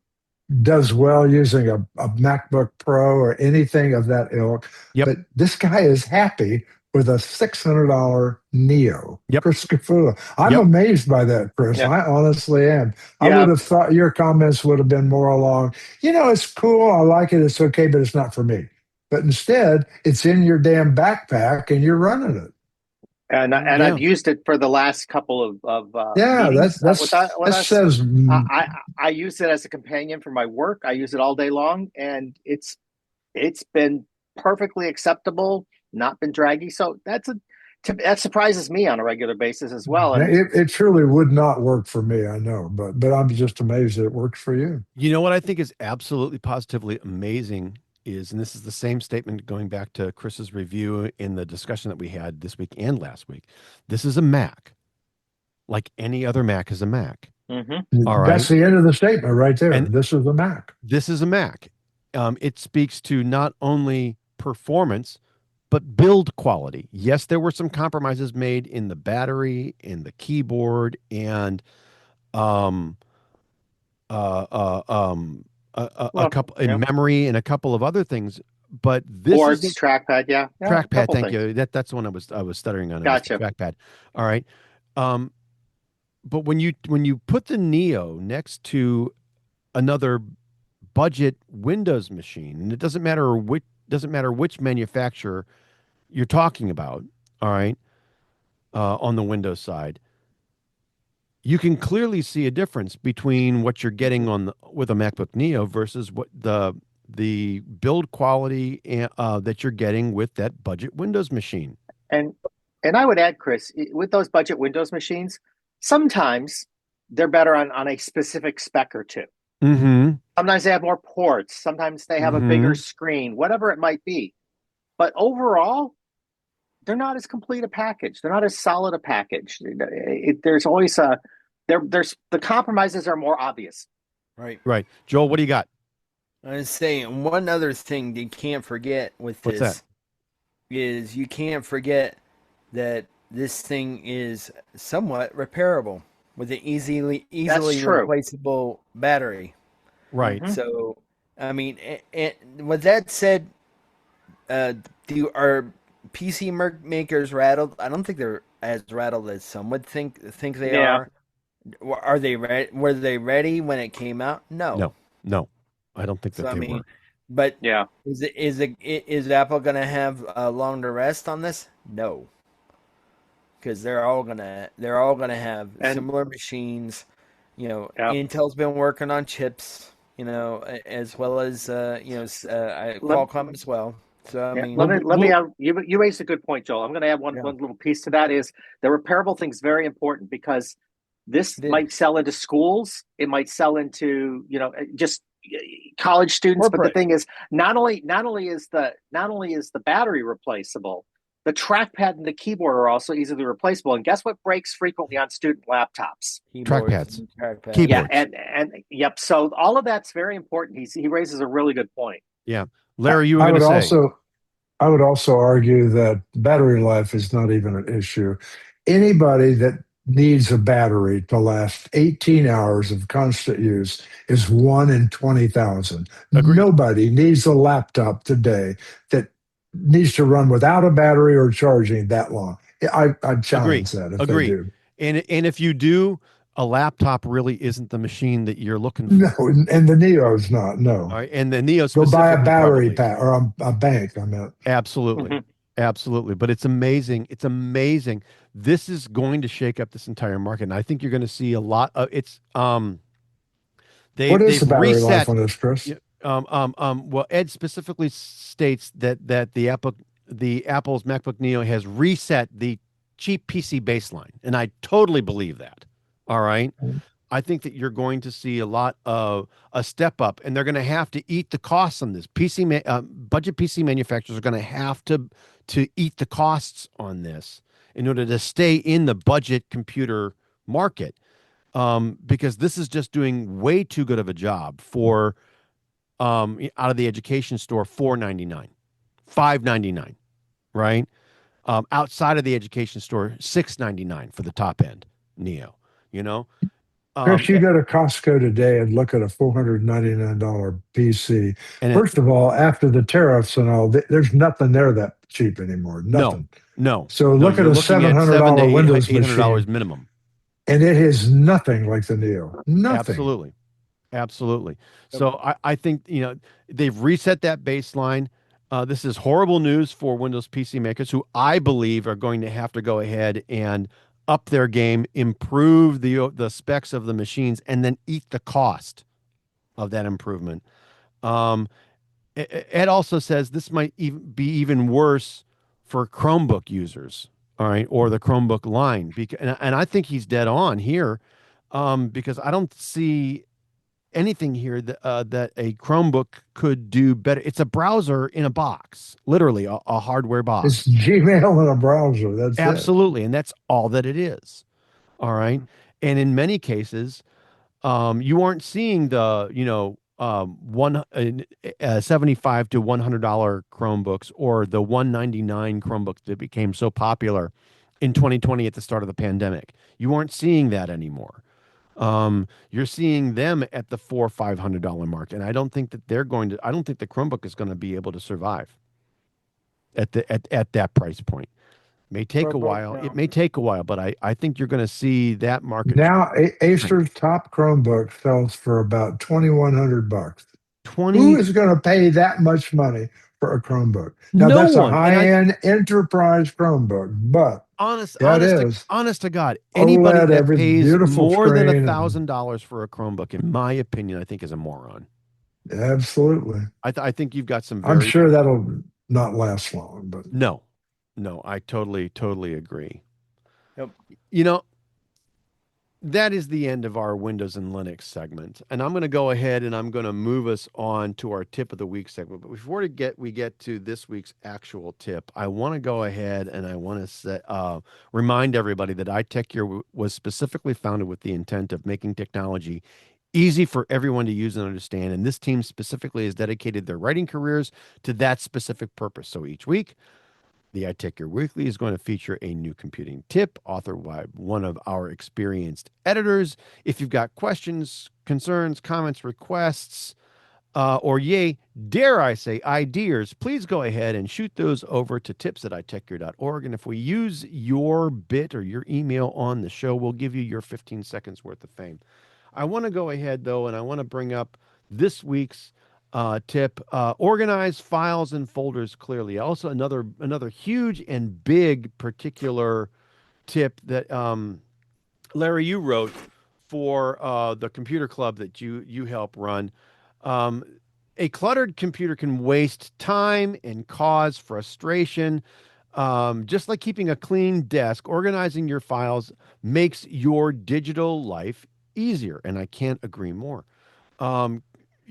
does well using a MacBook Pro or anything of that ilk. But this guy is happy with a $600 Neo. Chris Gavula. I'm amazed by that, Chris. I honestly am. I would have thought your comments would have been more along, it's cool, I like it, it's okay, but it's not for me. But instead, it's in your damn backpack and you're running it. And I've used it for the last couple of meetings. That says I use it as a companion for my work. I use it all day long, and it's been perfectly acceptable, not been draggy. So that surprises me on a regular basis as well. And it truly would not work for me, I know, but I'm just amazed that it works for you. You know what I think is absolutely positively amazing is, and this is the same statement going back to Chris's review in the discussion that we had this week and last week. This is a Mac, like any other Mac is a Mac. Mm-hmm. All right. That's the end of the statement right there. And this is a Mac. This is a Mac. It speaks to not only performance, but build quality. Yes, there were some compromises made in the battery, in the keyboard, and a couple in memory and a couple of other things, but this boards, is trackpad, trackpad. Thank you. That's the one I was stuttering on. Gotcha. Trackpad. All right. But when you put the Neo next to another budget Windows machine, and it doesn't matter which manufacturer you're talking about. All right. On the Windows side, you can clearly see a difference between what you're getting with a MacBook Neo versus what the build quality that you're getting with that budget Windows machine. And I would add, Chris, with those budget Windows machines, sometimes they're better on a specific spec or two. Mm-hmm. Sometimes they have more ports. Sometimes they have a bigger screen, whatever it might be. But overall, they're not as complete a package. They're not as solid a package. There's always there's the compromises are more obvious. Right. Joel, what do you got? I was saying one other thing you can't forget with What's this that? is you can't forget that this thing is somewhat repairable with an easily replaceable battery. Right. Mm-hmm. So, I mean, with that said, are PC makers rattled? I don't think they're as rattled as some would think they are. Are they ready? Were they ready when it came out? No. I don't think that they were. But is Apple going to have a longer rest on this? No, because they're all gonna have similar machines. Intel's been working on chips, as well as Qualcomm as well. So I mean, let me add. You raised a good point, Joel. I'm going to add one little piece to that. Is the repairable thing is very important because this might sell into schools. It might sell into just college students. Corporate. But the thing is, not only is the battery replaceable, the trackpad and the keyboard are also easily replaceable. And guess what breaks frequently on student laptops? Trackpads. Keyboards. Yeah, and yep. So all of that's very important. He raises a really good point. Yeah, Larry, you were going to say. I would also argue that battery life is not even an issue. Anybody that needs a battery to last 18 hours of constant use is 1 in 20,000. Nobody needs a laptop today that needs to run without a battery or charging that long. I challenge that if they do. And if you do, a laptop really isn't the machine that you're looking for. No, and the Neo's not. No. All right, and the Neo go buy a battery pack or a bank. I meant absolutely, absolutely. But it's amazing. It's amazing. This is going to shake up this entire market, and I think you're going to see a lot of it's. What is the battery life on this, Chris? Well, Ed specifically states that the Apple's MacBook Neo has reset the cheap PC baseline, and I totally believe that. All right. I think that you're going to see a lot of a step up, and they're going to have to eat the costs on this. Budget PC manufacturers are going to have to eat the costs on this in order to stay in the budget computer market, because this is just doing way too good of a job for out of the education store, $499, $599, right? Outside of the education store, $699 for the top end Neo. You know, Chris, you go to Costco today and look at a $499 PC. First of all, after the tariffs and all, there's nothing there that cheap anymore. Nothing. No. So look at a $700 Windows $800 minimum, and it is nothing like the Neo. Nothing. Absolutely. So I think they've reset that baseline. This is horrible news for Windows PC makers, who I believe are going to have to go ahead and up their game, improve the specs of the machines, and then eat the cost of that improvement. Ed also says this might be even worse for Chromebook users, all right, or the Chromebook line. And I think he's dead on here, because I don't see anything here that a Chromebook could do better. It's a browser in a box, literally a hardware box. It's Gmail in a browser. That's absolutely, and that's all that it is. All right, and in many cases, you aren't seeing the $75 to $100 Chromebooks or the $199 Chromebooks that became so popular in 2020 at the start of the pandemic. You aren't seeing that anymore. You're seeing them at the $400 or $500 mark, and I don't think that I don't think the Chromebook is going to be able to survive at that price point. It may take a while. It may take a while, but I think you're going to see that market now. Acer's top Chromebook sells for about $2,100. Who is going to pay that much money for a Chromebook? Now that's a high-end enterprise Chromebook, but honest to God, anybody OLED, that pays more than $1,000 for a Chromebook, in my opinion, I think is a moron. Absolutely. I think you've got some. I'm sure that'll not last long, but no, I totally agree. Yep. That is the end of our Windows and Linux segment, and I'm going to go ahead and I'm going to move us on to our tip of the week segment. But before we get to this week's actual tip, I want to go ahead and I want to remind everybody that iTechGear was specifically founded with the intent of making technology easy for everyone to use and understand, and this team specifically has dedicated their writing careers to that specific purpose. So each week, the iTechGear Weekly is going to feature a new computing tip authored by one of our experienced editors. If you've got questions, concerns, comments, requests, or dare I say, ideas, please go ahead and shoot those over to tips@itechgear.org. And if we use your bit or your email on the show, we'll give you your 15 seconds worth of fame. I want to go ahead, though, and I want to bring up this week's tip: organize files and folders clearly. Also, another huge and big particular tip that Larry, you wrote for the computer club that you help run. A cluttered computer can waste time and cause frustration. Just like keeping a clean desk, organizing your files makes your digital life easier, and I can't agree more.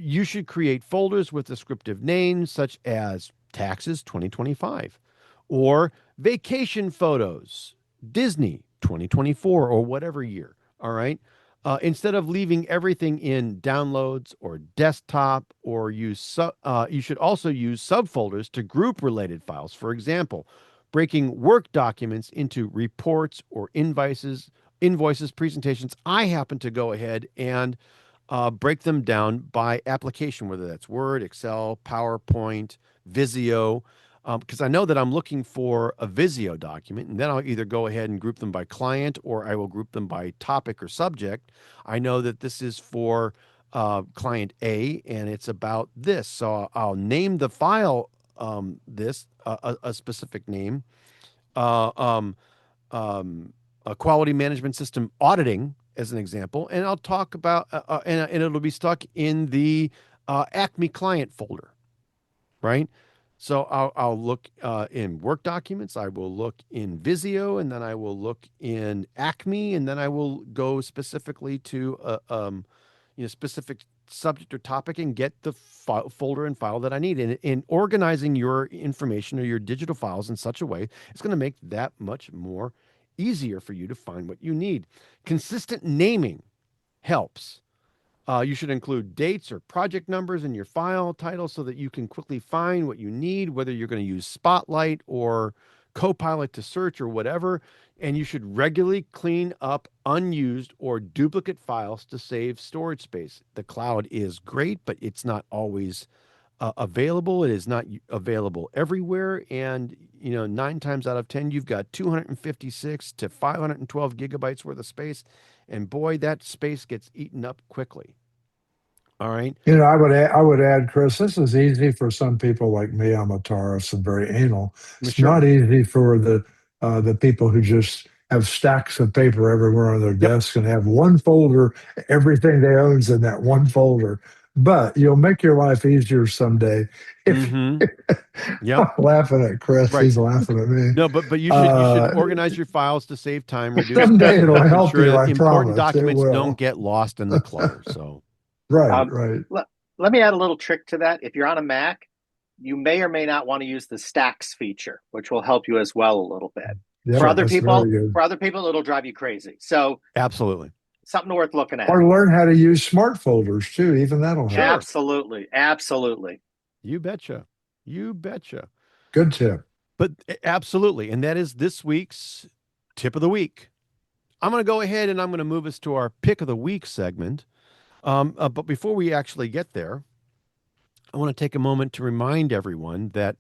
You should create folders with descriptive names such as taxes 2025 or vacation photos, Disney 2024 or whatever year. All right. Instead of leaving everything in downloads or desktop, or you should also use subfolders to group related files. For example, breaking work documents into reports or invoices, presentations. I happen to go ahead and break them down by application, whether that's Word, Excel, PowerPoint, Visio, because I know that I'm looking for a Visio document, and then I'll either go ahead and group them by client, or I will group them by topic or subject. I know that this is for client A, and it's about this. So I'll name the file a specific name, uh, um, a quality management system auditing, as an example, and I'll talk about, and it'll be stuck in the Acme client folder, right? So I'll look in work documents, I will look in Visio, and then I will look in Acme, and then I will go specifically to specific subject or topic and get the folder and file that I need. And in organizing your information or your digital files in such a way, it's going to make that much more easier for you to find what you need. Consistent naming helps. You should include dates or project numbers in your file title so that you can quickly find what you need, whether you're going to use Spotlight or Copilot to search or whatever. And you should regularly clean up unused or duplicate files to save storage space. The cloud is great, but it's not always available. It is not available everywhere. And, 9 times out of 10, you've got 256 to 512 gigabytes worth of space. And boy, that space gets eaten up quickly. All right. I would add, Chris, this is easy for some people like me. I'm a Taurus and very anal. It's Sure. not easy for the people who just have stacks of paper everywhere on their desk and have one folder, everything they own's in that one folder. But you'll make your life easier someday. If I'm laughing at Chris, Right. He's laughing at me. No, but you should organize your files to save time. Someday it'll help you. I important promise. documents don't get lost in the clutter. So. Right. Let me add a little trick to that. If you're on a Mac, you may or may not want to use the stacks feature, which will help you as well a little bit. Yeah, for other people, it'll drive you crazy. So absolutely, something worth looking at. Or learn how to use smart folders too. Even that'll help. Absolutely. You betcha. Good tip. But absolutely, and that is this week's tip of the week. I'm going to go ahead and I'm going to move us to our pick of the week segment. But before we actually get there, I want to take a moment to remind everyone that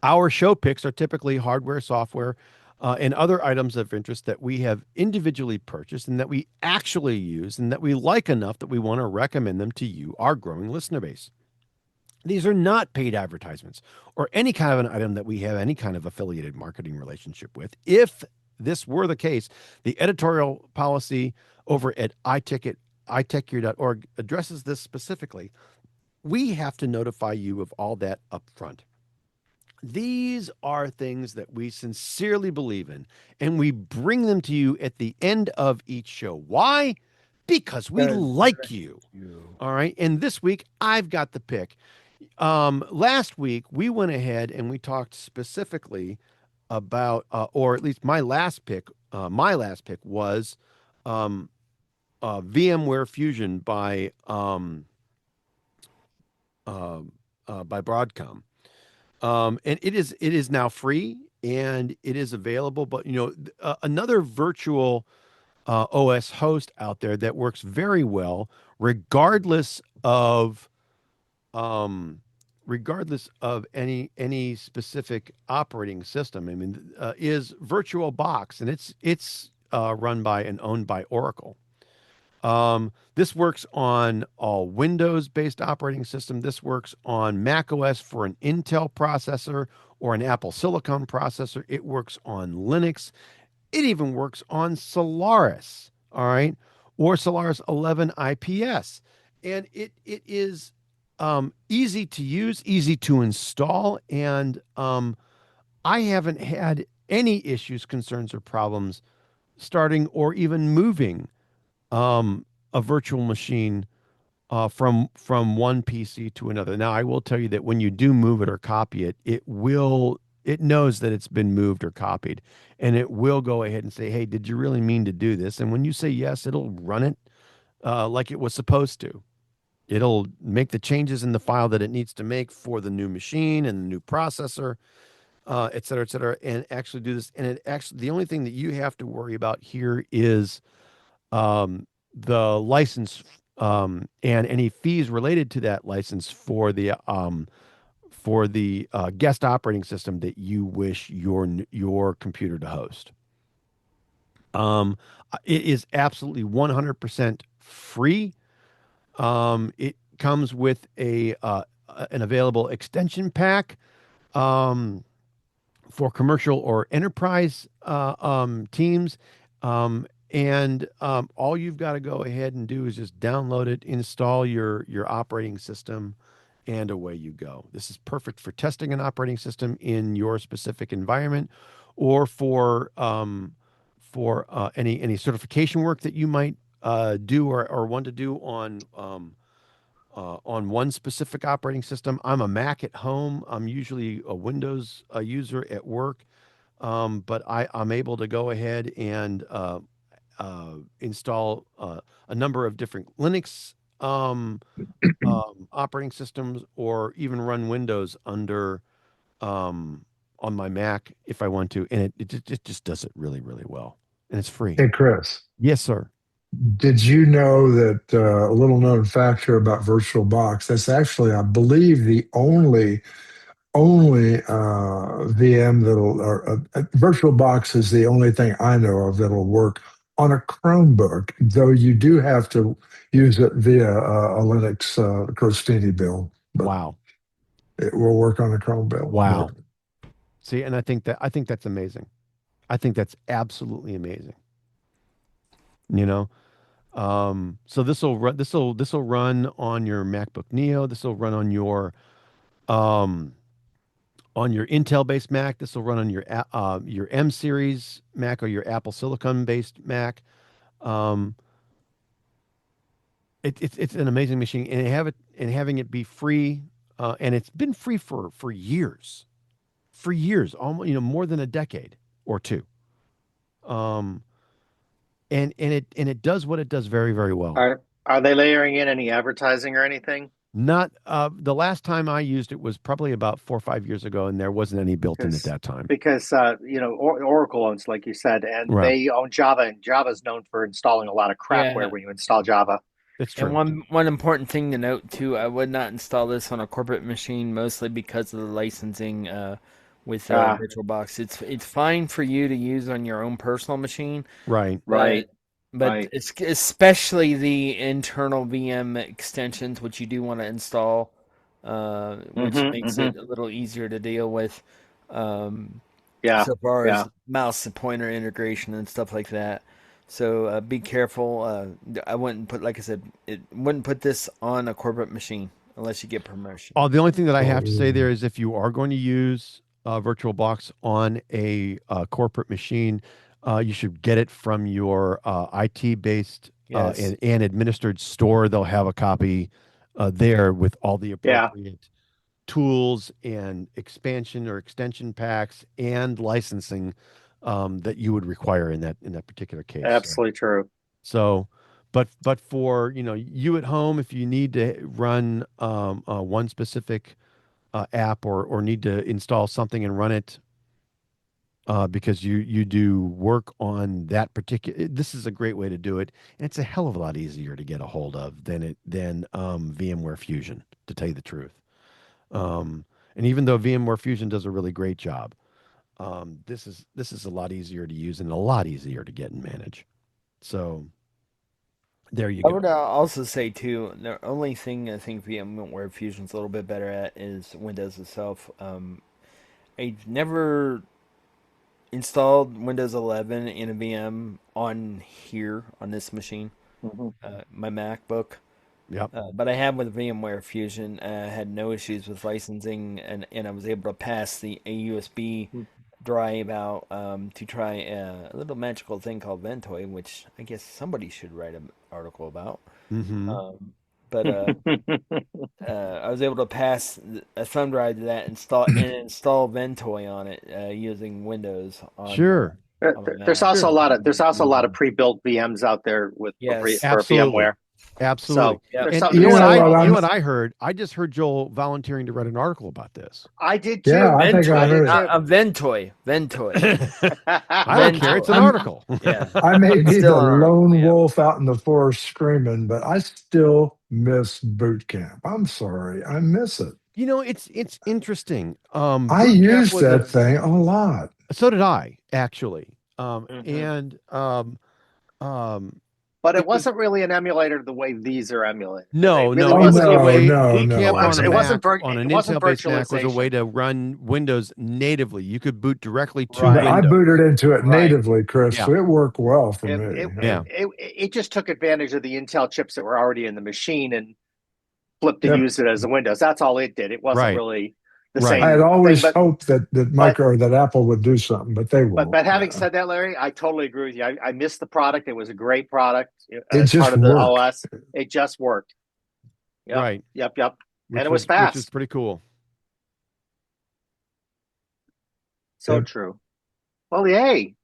our show picks are typically hardware, software, and other items of interest that we have individually purchased and that we actually use and that we like enough that we want to recommend them to you, our growing listener base. These are not paid advertisements or any kind of an item that we have any kind of affiliated marketing relationship with. If this were the case, the editorial policy over at iTechGear.org addresses this specifically. We have to notify you of all that up front. These are things that we sincerely believe in, and we bring them to you at the end of each show. Why? Because we like you. All right. And this week, I've got the pick. Last week, we went ahead and we talked specifically about, or at least my last pick was VMware Fusion by Broadcom. And it is now free and it is available, but another virtual OS host out there that works very well, regardless of any specific operating system. I mean, is VirtualBox, and it's run by and owned by Oracle. This works on all Windows-based operating system. This works on Mac OS for an Intel processor or an Apple Silicon processor. It works on Linux. It even works on Solaris, all right, or Solaris 11 IPS. And it is easy to use, easy to install, and I haven't had any issues, concerns, or problems starting or even moving a virtual machine from one PC to another. Now, I will tell you that when you do move it or copy it, it knows that it's been moved or copied, and it will go ahead and say, "Hey, did you really mean to do this?" And when you say yes, it'll run it like it was supposed to. It'll make the changes in the file that it needs to make for the new machine and the new processor, et cetera, and actually do this. And it actually, the only thing that you have to worry about here is the license and any fees related to that license for the guest operating system that you wish your computer to host. It is absolutely 100% free. It comes with an available extension pack for commercial or enterprise teams. And all you've got to go ahead and do is just download it, install your operating system, and away you go. This is perfect for testing an operating system in your specific environment, or for any certification work that you might do or want to do on one specific operating system. I'm a Mac at home. I'm usually a Windows user at work, but I'm able to go ahead and install a number of different Linux operating systems, or even run Windows under on my Mac if I want to, and it just does it really, really well, and it's free. Hey, Chris, Yes, sir. did you know that a little known factor about VirtualBox? That's actually, I believe, the only VM that'll, or VirtualBox is the only thing I know of that'll work on a Chromebook, though you do have to use it via a Linux Crostini build, but Wow. it will work on a Chrome build. Wow. See, and I think that's amazing. I think that's absolutely amazing. You know, so this will run on your MacBook Neo. This will run um, on your Intel-based Mac. This will run on your M series Mac or your Apple Silicon-based Mac. Um, it's an amazing machine, and having it be free, and it's been free for years, almost more than a decade or two. Um, and it does what it does very, very well. Are they layering in any advertising or anything? Not the last time I used it was probably about 4 or 5 years ago, and there wasn't any built in at that time. Because Oracle owns, like you said, and Right. they own Java, and Java's known for installing a lot of crapware when you install Java. That's true. And one important thing to note too, I would not install this on a corporate machine, mostly because of the licensing with VirtualBox. It's fine for you to use on your own personal machine, Right. but it's especially the internal VM extensions, which you do want to install, which makes it a little easier to deal with. So far as mouse and pointer integration and stuff like that. So be careful. I wouldn't put, like I said, wouldn't put this on a corporate machine unless you get permission. Oh, the only thing that I have to say there is, if you are going to use VirtualBox on a corporate machine, you should get it from your IT-based and administered store. They'll have a copy there with all the appropriate tools and expansion or extension packs and licensing that you would require in that particular case. Absolutely true. So, but for you at home, if you need to run one specific app, or need to install something and run it because you do work on that particular, this is a great way to do it, and it's a hell of a lot easier to get a hold of than VMware Fusion, to tell you the truth. And even though VMware Fusion does a really great job, this is a lot easier to use and a lot easier to get and manage. So there you go. I would also say too, the only thing I think VMware Fusion's a little bit better at is Windows itself. I've never installed Windows 11 in a VM on this machine, my MacBook. Yep. But I have with VMware Fusion. I had no issues with licensing, and I was able to pass a USB drive out to try a little magical thing called Ventoy, which I guess somebody should write an article about. but I was able to pass a thumb drive to that and install Ventoy on it using Windows. Sure. There's also a lot of pre-built VMs out there for VMware. Absolutely. So, and you know what I heard? I just heard Joel volunteering to write an article about this. I did too. Yeah, I think I heard Ventoy. I don't care. It's an article. Yeah. I may be the lone wolf out in the forest screaming, but I still miss boot camp. I'm sorry. I miss it. You know, it's interesting. I used that thing a lot. So did I, actually. But it wasn't really an emulator the way these are emulated. No. It wasn't on an Intel-based Mac was a way to run Windows natively. You could boot directly to Windows. I booted into it natively, Chris, so it worked well for me. It just took advantage of the Intel chips that were already in the machine and flipped and used it as a Windows. That's all it did. It wasn't really the same. I had always hoped that that Apple would do something, but they won't. But having said that, Larry, I totally agree with you. I missed the product. It was a great product. It just part of worked. the OS. It just worked. Yep. Right. Yep. And it was fast. Which is pretty cool. So true. Well, yay.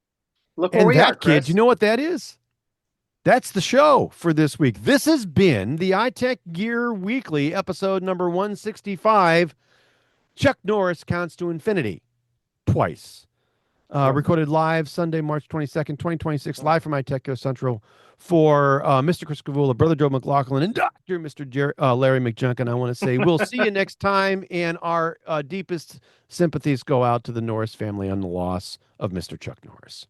Look where we are, Chris. Kids, you know what that is? That's the show for this week. This has been the iTechGear Weekly, episode number 165. Chuck Norris counts to infinity twice. Recorded live Sunday, March 22nd, 2026, live from iTechGear Central for Mr. Chris Gavula, Brother Joe McLaughlin, and Dr. Mr. Larry McJunkin. I want to say we'll see you next time, and our deepest sympathies go out to the Norris family on the loss of Mr. Chuck Norris.